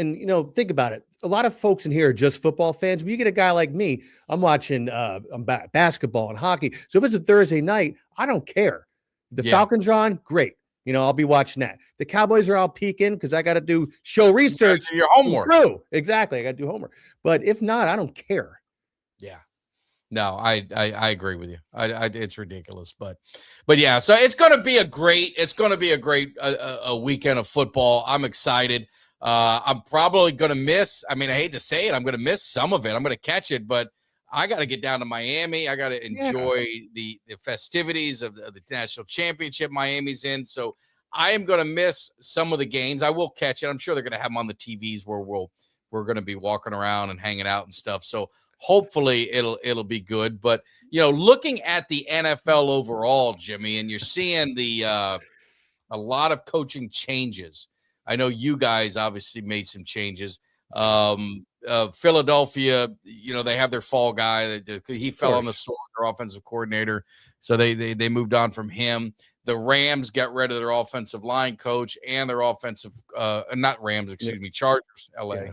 S2: think about it. A lot of folks in here are just football fans. But you get a guy like me, I'm watching basketball and hockey. So if it's a Thursday night, I don't care. The Falcons are on, great. I'll be watching that. The Cowboys are out peeking because I got to do show research.
S1: Do your homework.
S2: Exactly. I got to do homework. But if not, I don't care.
S1: Yeah. No, I agree with you. It's ridiculous, but yeah. So it's going to be a great weekend of football. I'm excited. I'm probably going to miss. I mean, I hate to say it, I'm going to miss some of it. I'm going to catch it, but I got to get down to Miami. I got to enjoy the festivities of the national championship Miami's in. So I am going to miss some of the games. I will catch it. I'm sure they're going to have them on the TVs where we're going to be walking around and hanging out and stuff. So hopefully it'll be good. But looking at the NFL overall, Jimmy, and you're seeing a lot of coaching changes. I know you guys obviously made some changes. Philadelphia, they have their fall guy. He fell on the sword, their offensive coordinator. So they moved on from him. The Rams got rid of their offensive line coach and their Chargers, LA. Yeah.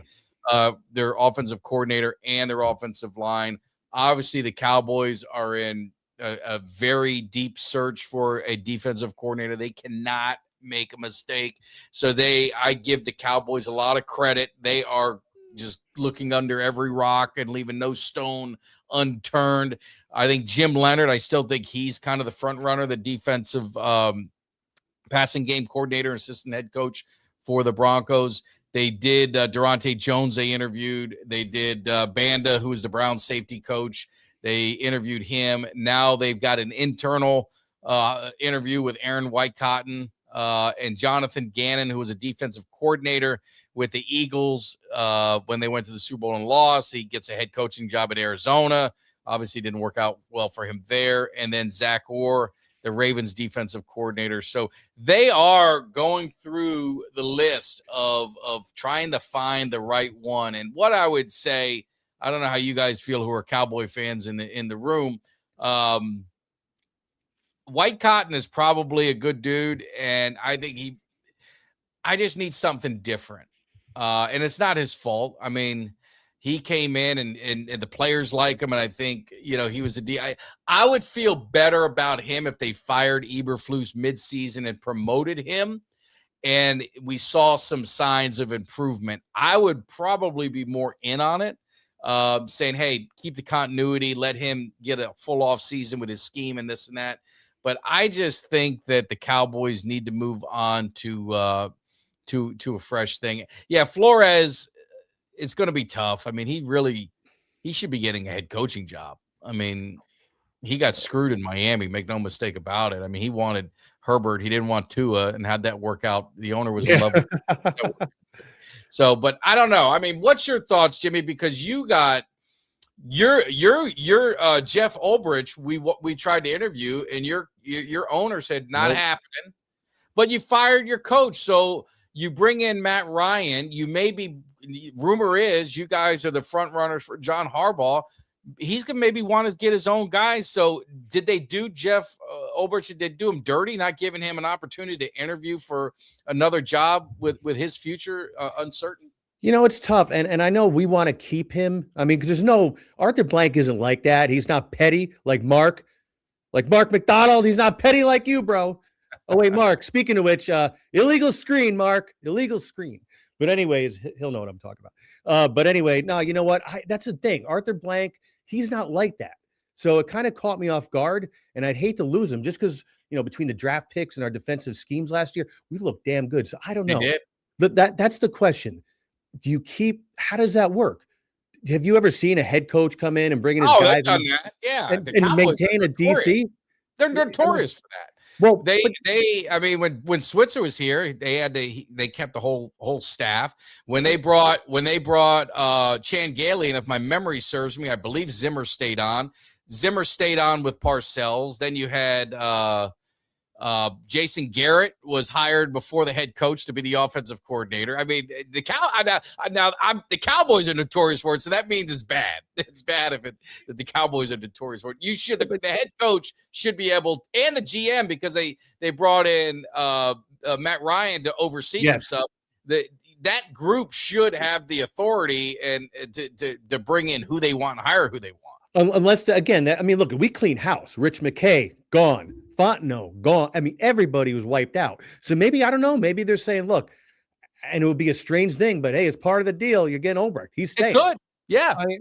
S1: Their offensive coordinator and their offensive line. Obviously, the Cowboys are in a very deep search for a defensive coordinator. They cannot make a mistake. So I give the Cowboys a lot of credit. They are just looking under every rock and leaving no stone unturned. I think Jim Leonard, I still think he's kind of the front runner, the defensive passing game coordinator, assistant head coach for the Broncos. They did Durante Jones. They interviewed. They did Banda, who is the Browns safety coach. They interviewed him. Now they've got an internal interview with Aaron Whitecotton and Jonathan Gannon, who was a defensive coordinator with the Eagles when they went to the Super Bowl and lost. He gets a head coaching job at Arizona. Obviously, didn't work out well for him there. And then Zach Orr, the Ravens defensive coordinator. So they are going through the list of trying to find the right one. And what I would say, I don't know how you guys feel who are Cowboy fans in the room. Whitecotton is probably a good dude, and I think I just need something different. And it's not his fault. I mean, he came in and the players like him, and I think, he was I would feel better about him if they fired Eberflus midseason and promoted him, and we saw some signs of improvement. I would probably be more in on it, saying, hey, keep the continuity, let him get a full off season with his scheme and this and that. But I just think that the Cowboys need to move on to a fresh thing. Yeah, Flores, it's going to be tough. I mean, he should be getting a head coaching job. I mean, he got screwed in Miami, make no mistake about it. I mean, he wanted Herbert. He didn't want Tua, and how'd that work out? The owner was in love with him. So, but I don't know. I mean, what's your thoughts, Jimmy? Because you got your Jeff Ulbrich, we tried to interview, and your owner said not happening, but you fired your coach. So you bring in Matt Ryan. You maybe, rumor is you guys are the front runners for John Harbaugh. He's going to maybe want to get his own guys. So did they do Jeff Ulbrich? Did they do him dirty, not giving him an opportunity to interview for another job with his future uncertain?
S2: It's tough. And I know we want to keep him. I mean, because Arthur Blank isn't like that. He's not petty like Mark McDonald. He's not petty like you, bro. Oh, wait, Mark, speaking of which, illegal screen, Mark, illegal screen. But anyways, he'll know what I'm talking about. But anyway, no, you know what? That's the thing. Arthur Blank, he's not like that. So it kind of caught me off guard, and I'd hate to lose him just because, between the draft picks and our defensive schemes last year, we looked damn good. So I don't know. That's the question. How does that work? Have you ever seen a head coach come in and bring in his guys and maintain a DC?
S1: They're notorious for that. Well, when Switzer was here, they kept the whole staff. When they brought Chan Gailey, and if my memory serves me, I believe Zimmer stayed on. Zimmer stayed on with Parcells. Then you had Jason Garrett was hired before the head coach to be the offensive coordinator. I mean, the Cowboys are notorious for it, so that means it's bad. It's bad if the Cowboys are notorious for it. The head coach should be able, and the GM, because they brought in Matt Ryan to oversee some stuff. That group should have the authority and to bring in who they want and hire who they want.
S2: Unless look, we clean house. Rich McKay gone. Fontenot gone. I mean, everybody was wiped out. So maybe, I don't know, maybe they're saying, look, and it would be a strange thing, but hey, as part of the deal, you're getting Ulbrich. He's staying.
S1: It could. Yeah.
S2: I mean,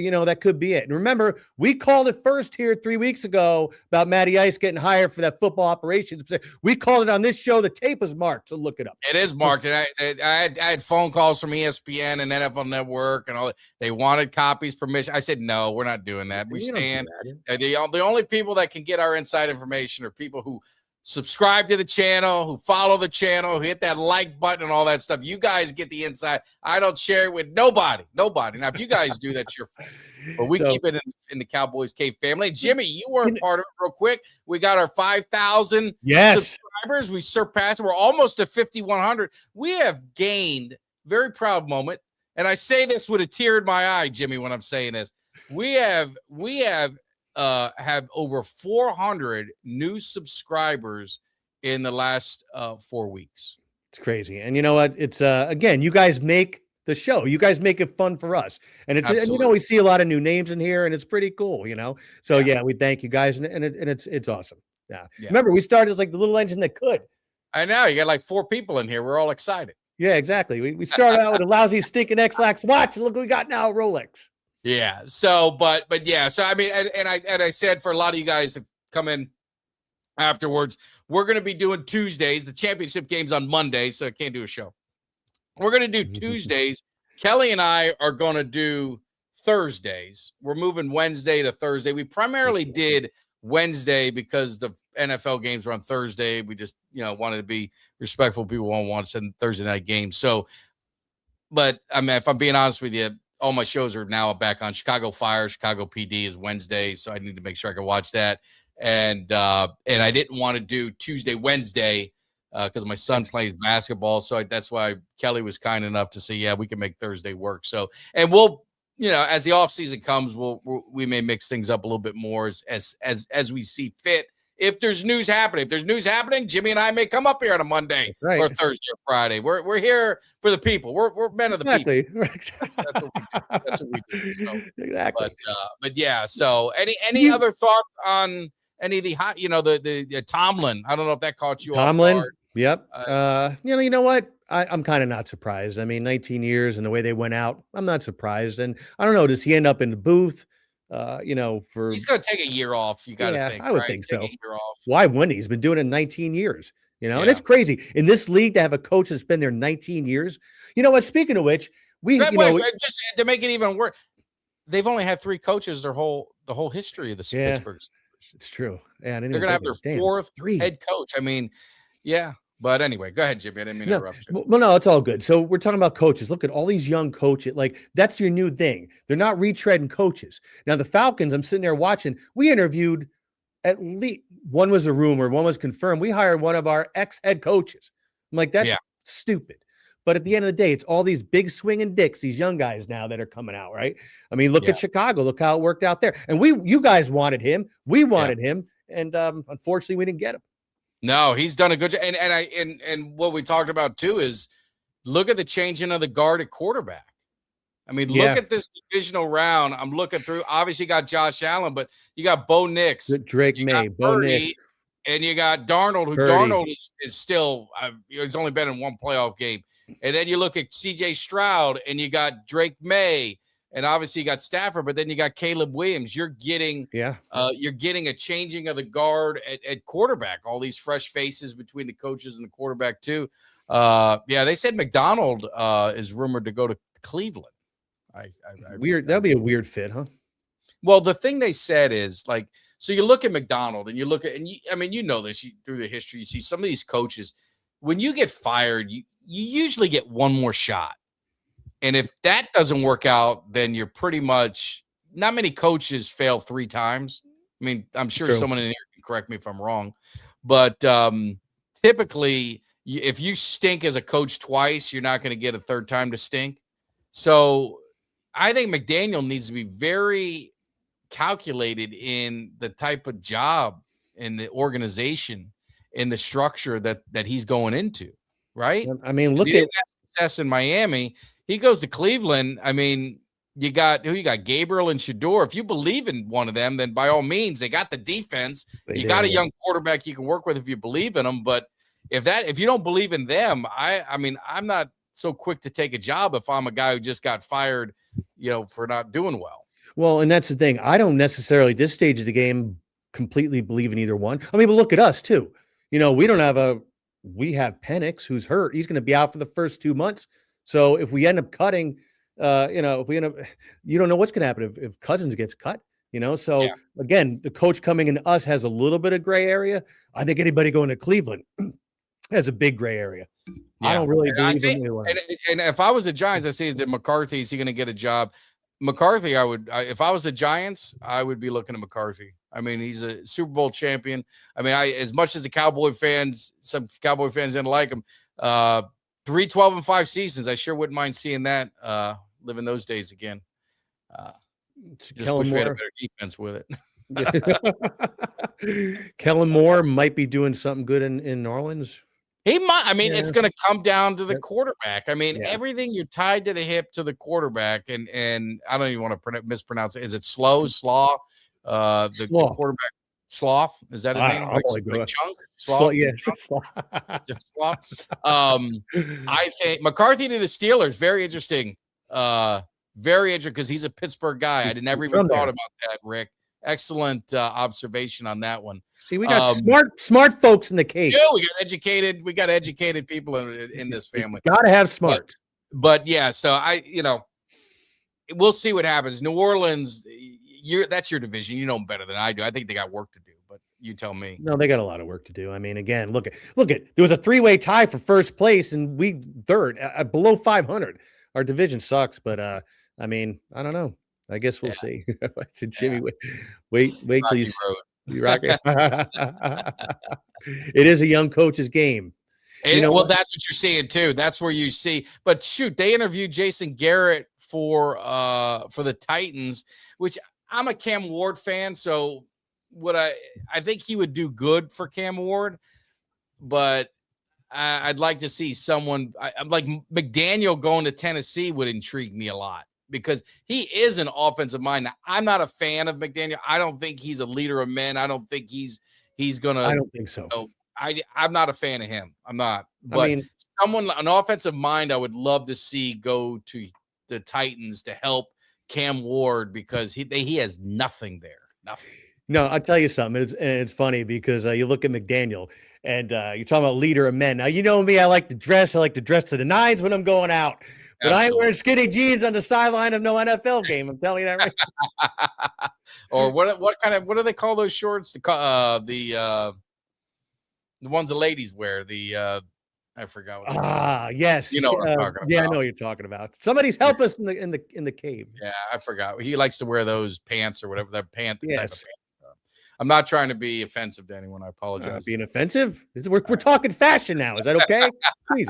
S2: that could be it. And remember, we called it first here 3 weeks ago about Matty Ice getting hired for that football operations. We called it on this show. The tape was marked, so look it up.
S1: It is marked. And I had phone calls from ESPN and NFL Network and all that. They wanted copies, permission. I said, no, we're not doing that. We stand. The only people that can get our inside information are people who subscribe to the channel, who follow the channel, who hit that like button and all that stuff. You guys get the inside. I don't share it with nobody. Now, if you guys do, that's your fault. But we keep it in the Cowboys Cave family. Jimmy, you weren't part of it real quick. We got our 5,000 subscribers. We surpassed. We're almost to 5,100. We have gained, very proud moment. And I say this with a tear in my eye, Jimmy, when I'm saying this. We have over 400 new subscribers in the last 4 weeks.
S2: It's crazy. And you know what? It's again, you guys make the show. You guys make it fun for us. And it's and, we see a lot of new names in here, and it's pretty cool, So we thank you guys, and it's awesome. Yeah. Remember, we started as like the little engine that could.
S1: I know. You got like 4 people in here. We're all excited.
S2: Yeah, exactly. We started out with a lousy stinking X-Lax watch. Look what we got now, Rolex.
S1: Yeah. So, but yeah. So I mean, and I said for a lot of you guys that come in afterwards, we're going to be doing Tuesdays. The championship game's on Monday, so I can't do a show We're going to do Tuesdays. Kelly and I are going to do Thursdays. We're moving Wednesday to Thursday. We primarily did Wednesday because the NFL games were on Thursday. We just, wanted to be respectful. People won't watch Thursday night games. So, but I mean, if I'm being honest with you, all my shows are now back on. Chicago Fire, Chicago PD is Wednesday. So I need to make sure I can watch that. And I didn't want to do Tuesday, Wednesday, because my son plays basketball. So that's why Kelly was kind enough to say, yeah, we can make Thursday work. So, and we'll, as the off season comes, we may mix things up a little bit more as we see fit. If there's news happening, Jimmy and I may come up here on a Monday or Thursday or Friday. We're here for the people. We're men of the people. That's what we do. So,
S2: exactly.
S1: But yeah. So any other thoughts on any of the hot? The Tomlin. I don't know if that caught you off guard.
S2: Yep. You know what? I'm kind of not surprised. I mean, 19 years and the way they went out, I'm not surprised. And I don't know, does he end up in the booth? He's
S1: going to take a year off. You got to think.
S2: I would think so. Why wouldn't he? He's been doing it 19 years. And it's crazy in this league to have a coach that's been there 19 years. You know what? Speaking of which,
S1: just to make it even worse, they've only had 3 coaches the whole history of the Pittsburgh Steelers.
S2: It's true. Yeah,
S1: they're going to have their 4th head coach. I mean, yeah. But anyway, go ahead, Jimmy. I didn't mean to interrupt you.
S2: Well, no, it's all good. So we're talking about coaches. Look at all these young coaches. Like, that's your new thing. They're not retreading coaches. Now, the Falcons, I'm sitting there watching. We interviewed at least one was a rumor, one was confirmed. We hired one of our ex-head coaches. I'm like, that's stupid. But at the end of the day, it's all these big swinging dicks, these young guys now that are coming out, right? I mean, look at Chicago. Look how it worked out there. And you guys wanted him. We wanted him. And unfortunately, we didn't get him.
S1: No, he's done a good job. And what we talked about too is look at the changing of the guard at quarterback. I mean, look at this divisional round. I'm looking through. Obviously, you got Josh Allen, but you got Bo Nix,
S2: Drake May, Bo Nix,
S1: and you got Darnold. Darnold is still he's only been in one playoff game. And then you look at C.J. Stroud, and you got Drake May. And obviously you got Stafford, but then you got Caleb Williams. You're getting a changing of the guard at quarterback. All these fresh faces between the coaches and the quarterback too. They said McDonald is rumored to go to Cleveland.
S2: Weird. That'd be a weird fit, huh?
S1: Well, the thing they said is so you look at McDonald and you look at, this through the history. You see some of these coaches, when you get fired, you usually get one more shot. And if that doesn't work out, then you're pretty much not many coaches fail 3 times. I mean, I'm sure someone in here can correct me if I'm wrong, but typically if you stink as a coach twice, you're not going to get a 3rd time to stink. So I think McDaniel needs to be very calculated in the type of job in the organization, in the structure that he's going into. Right.
S2: I mean, look at
S1: success in Miami. He goes to Cleveland. I mean, you got Gabriel and Shador. If you believe in one of them, then by all means, they got the defense. You got a young quarterback you can work with if you believe in them. But if you don't believe in them, I mean, I'm not so quick to take a job if I'm a guy who just got fired, for not doing well.
S2: Well, and that's the thing. I don't necessarily at this stage of the game completely believe in either one. I mean, but look at us too. We have Penix who's hurt. He's going to be out for the first 2 months. So if we end up cutting, you don't know what's going to happen if Cousins gets cut, So again, the coach coming into us has a little bit of gray area. I think anybody going to Cleveland has a big gray area. Yeah. I don't really believe in anyone.
S1: And if I was the Giants, I say that McCarthy, is he going to get a job? McCarthy, if I was the Giants, I would be looking at McCarthy. I mean, he's a Super Bowl champion. I mean, as much as some Cowboy fans didn't like him, 3 12-5 seasons. I sure wouldn't mind seeing that, living those days again. Just wish we had a better defense with
S2: it. Kellen Moore might be doing something good in New Orleans.
S1: He might. I mean, it's going to come down to the quarterback. I mean, everything you're tied to the hip to the quarterback, and I don't even want to mispronounce it. Is it Slaw? The quarterback. Sloth, is that his name? Like Chunk? Sloth? Sloth. I think McCarthy to the Steelers, very interesting. Very interesting because he's a Pittsburgh guy. I never even thought about that, Rick. Excellent observation on that one.
S2: See, we got smart folks in the cage.
S1: Yeah, we got educated people in this family.
S2: Got to have smart.
S1: But yeah, so we'll see what happens. New Orleans, that's your division. You know them better than I do. I think they got work to do, but you tell me.
S2: No, they got a lot of work to do. I mean, again, look at there was a 3-way tie for first place, and we third below 500. Our division sucks, but I mean, I don't know. I guess we'll see. I said, Jimmy, wait till you rock it. It is a young coach's game.
S1: Well, that's what you're seeing too. That's where you see. But shoot, they interviewed Jason Garrett for the Titans, which I'm a Cam Ward fan, so I think he would do good for Cam Ward, but I'd like to see someone like McDaniel going to Tennessee would intrigue me a lot because he is an offensive mind. Now, I'm not a fan of McDaniel. I don't think he's a leader of men. I don't think he's gonna.
S2: I don't think so.
S1: I'm not a fan of him. I'm not. But an offensive mind, I would love to see go to the Titans to help Cam Ward because he has nothing there. Nothing.
S2: No, I'll tell you something. It's funny because you look at McDaniel and you're talking about leader of men. Now, you know me. I like to dress. I like to dress to the nines when I'm going out. But I ain't wearing skinny jeans on the sideline of no NFL game. I'm telling you that right.
S1: Or what do they call those shorts? The ones the ladies wear, I forgot what
S2: yes.
S1: You know what I'm talking about.
S2: Yeah, I know what you're talking about. Somebody's help us in the cave.
S1: Yeah, I forgot. He likes to wear those pants or whatever, that pant.
S2: Yes.
S1: Type of pant. I'm not trying to be offensive to anyone. I apologize.
S2: Being offensive? We're talking fashion now. Is that okay? Please.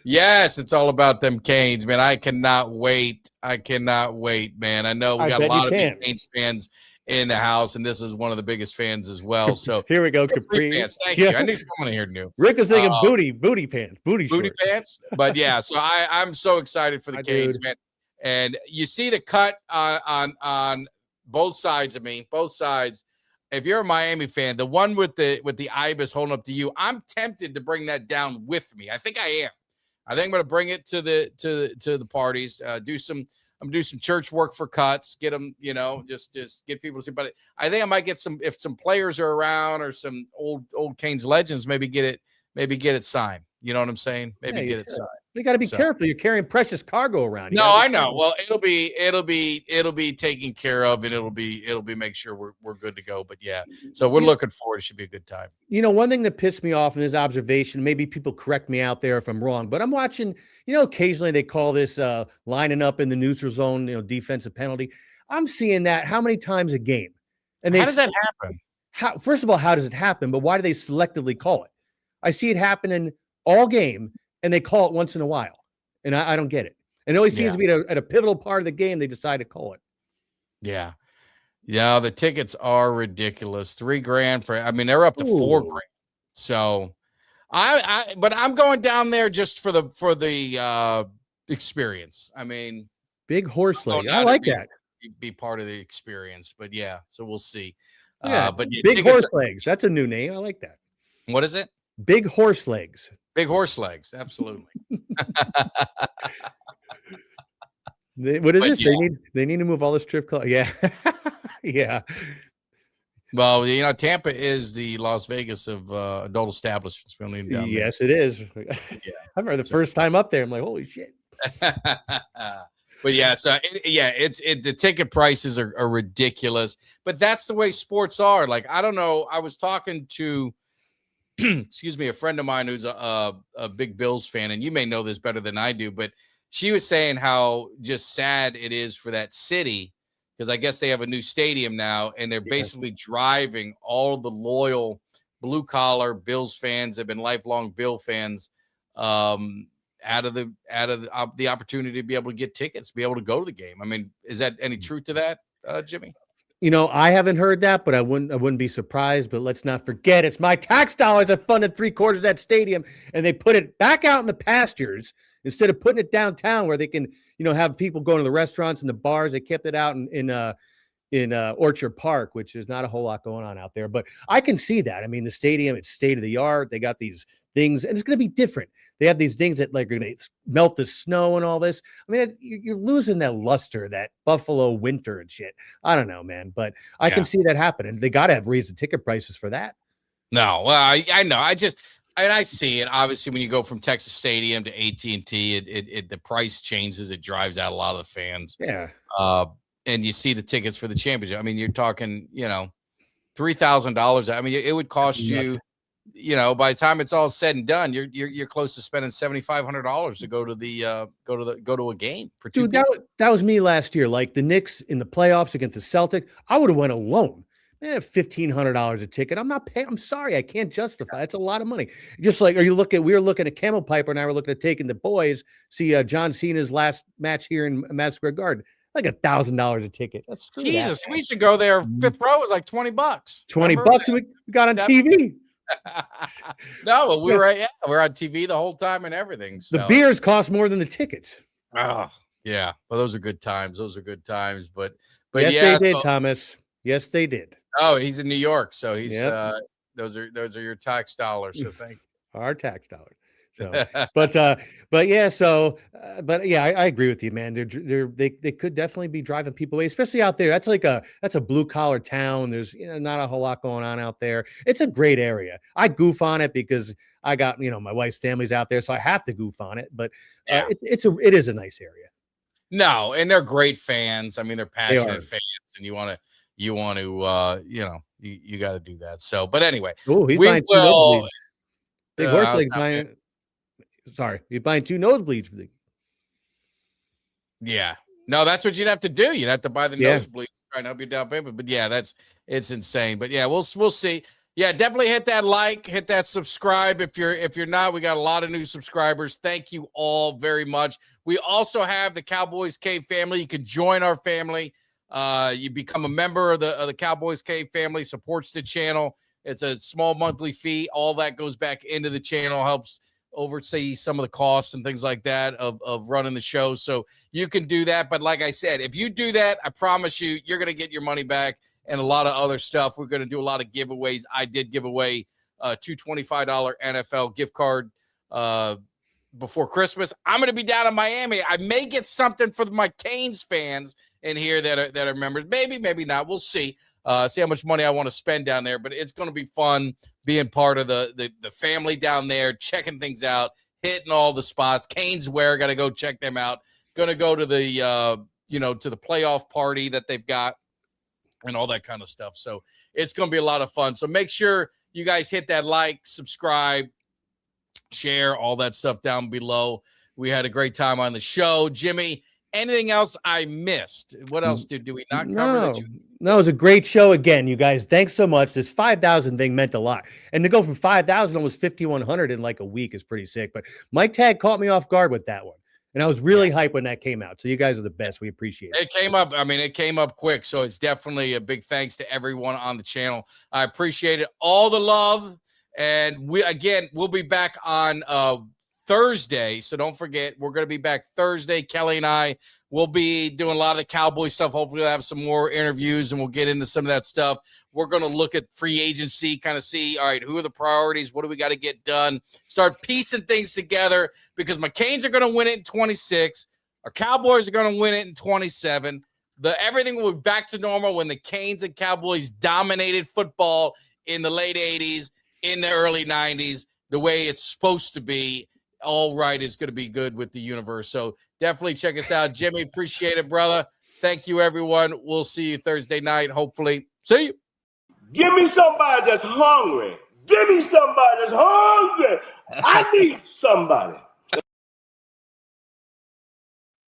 S1: Yes, it's all about them Canes, man. I cannot wait, man. I know we got a lot of big Canes fans in the house, and this is one of the biggest fans as well. So
S2: here we go, Capri
S1: pants. Thank you. I knew someone here knew.
S2: Rick was thinking booty pants, booty
S1: pants. But yeah, so I'm so excited for the Canes, man. And you see the cut on both sides of me, both sides. If you're a Miami fan, the one with the ibis holding up to you, I'm tempted to bring that down with me. I think I am. I think I'm going to bring it to the parties. I'm gonna do some church work for cuts, get them, just get people to see. But I think I might get if some players are around or some old Canes legends, maybe get it signed. You know what I'm saying? Maybe get it signed.
S2: You got to be careful. You're carrying precious cargo around.
S1: No, I know. Well, it'll be taken care of, and it'll be make sure we're good to go. But yeah, so we're looking forward. It should be a good time. One
S2: thing that pissed me off in this observation, maybe people correct me out there if I'm wrong, but I'm watching. Occasionally they call this lining up in the neutral zone, defensive penalty. I'm seeing that how many times a game? And
S1: how does that happen?
S2: First of all, how does it happen? But why do they selectively call it? I see it happening all game. And they call it once in a while. And I don't get it. And it always seems to be at a pivotal part of the game, they decide to call it.
S1: Yeah. Yeah, the tickets are ridiculous. $3,000 they're up to $4,000. So but I'm going down there just for the experience.
S2: Big horse leg. I like that.
S1: Be part of the experience. But yeah, so we'll see.
S2: Yeah, big horse legs. That's a new name. I like that.
S1: What is it?
S2: Big horse legs.
S1: Big horse legs, absolutely.
S2: What is this? Yeah. They need to move all the strip club. Yeah, yeah.
S1: Well, Tampa is the Las Vegas of adult establishments.
S2: Yes, it is. Yeah, I remember the first time up there. I'm like, holy shit.
S1: But yeah, so the ticket prices are ridiculous. But that's the way sports are. Like, I don't know. I was talking to. Excuse me, a friend of mine who's a big Bills fan, and you may know this better than I do, but she was saying how just sad it is for that city because I guess they have a new stadium now, and they're basically driving all the loyal blue-collar Bills fans that have been lifelong Bill fans out of the opportunity to be able to get tickets, be able to go to the game. Is that any truth to that, Jimmy?
S2: I haven't heard that, but I wouldn't be surprised. But let's not forget, it's my tax dollars that funded 3/4 of that stadium, and they put it back out in the pastures instead of putting it downtown where they can, have people going to the restaurants and the bars. They kept it out in Orchard Park, which is not a whole lot going on out there. But I can see that. The stadium, it's state of the art. They got these things, and it's going to be different. They have these things that are going to melt the snow and all this. You're losing that luster, that Buffalo winter and shit. I don't know, man, but I can see that happening. They got to have raised the ticket prices for that.
S1: No, well, I know. And I see it. Obviously, when you go from Texas Stadium to AT&T, the price changes. It drives out a lot of the fans.
S2: Yeah.
S1: And you see the tickets for the championship. I mean, you're talking, $3,000. I mean, it would cost you, by the time it's all said and done, you're close to spending $7,500 to go to a game for two.
S2: Dude, that was me last year. Like the Knicks in the playoffs against the Celtics, I would have went alone. $1,500 a ticket. I'm not paying. I'm sorry, I can't justify. It's a lot of money. Just like, we were looking at Camel Piper and I were looking at taking the boys see John Cena's last match here in Madison Square Garden. Like $1,000 a ticket. That's
S1: Jesus. We should go there. Fifth row was like $20.
S2: $20. We got on TV.
S1: No, but we're on TV the whole time and everything. So.
S2: The beers cost more than the tickets.
S1: Oh, yeah. Well, those are good times. But
S2: yes, they did, Thomas. Yes, they did.
S1: Oh, he's in New York, so he's those are your tax dollars. So thank you.
S2: Our tax dollars. So, but yeah, I agree with you, man. They could definitely be driving people away, especially out there. That's a blue collar town. There's not a whole lot going on out there. It's a great area. I goof on it because I got my wife's family's out there, so I have to goof on it. But it is a nice area.
S1: No, and they're great fans. I mean, they're passionate fans, and you want to you got to do that. So, but anyway,
S2: we will. Big work like buying. Sorry, you're buying 2 nosebleeds for the.
S1: Yeah, no, that's what you'd have to do. You'd have to buy the nosebleeds, try and help your down payment. But yeah, it's insane. But yeah, we'll see. Yeah, definitely hit that like, hit that subscribe. If you're not, we got a lot of new subscribers. Thank you all very much. We also have the Cowboys Cave family. You can join our family. You become a member of the Cowboys Cave family, supports the channel. It's a small monthly fee. All that goes back into the channel, helps oversee some of the costs and things like that of running the show. So you can do that. But like I said, if you do that, I promise you're going to get your money back and a lot of other stuff. We're going to do a lot of giveaways. I did give away a $225 NFL gift card before Christmas. I'm going to be down in Miami. I may get something for my Canes fans in here that are members. Maybe not. We'll see. See how much money I want to spend down there, but it's going to be fun being part of the family down there, checking things out, hitting all the spots. Canes wear, got to go check them out. Going to go to the to the playoff party that they've got and all that kind of stuff. So it's going to be a lot of fun. So make sure you guys hit that like, subscribe, share, all that stuff down below. We had a great time on the show. Jimmy, anything else I missed? What else did we not cover?
S2: No, it was a great show again, you guys. Thanks so much. This 5,000 thing meant a lot. And to go from 5,000 to almost 5,100 in like a week is pretty sick. But Mike Tag caught me off guard with that one. And I was really hyped when that came out. So you guys are the best. We appreciate it.
S1: It came up quick. So it's definitely a big thanks to everyone on the channel. I appreciate it. All the love. And we'll be back on Thursday. So don't forget, we're going to be back Thursday. Kelly and I will be doing a lot of the Cowboy stuff. Hopefully we'll have some more interviews and we'll get into some of that stuff. We're going to look at free agency, kind of see, all right, who are the priorities? What do we got to get done? Start piecing things together because my Canes are going to win it in 26. Our Cowboys are going to win it in 27. Everything will be back to normal when the Canes and Cowboys dominated football in the late 80s, in the early 90s, the way it's supposed to be. All right is going to be good with the universe. So definitely check us out. Jimmy, appreciate it, brother. Thank you, everyone. We'll see you Thursday night, hopefully. See you.
S4: Give me somebody that's hungry. Give me somebody that's hungry. I need somebody.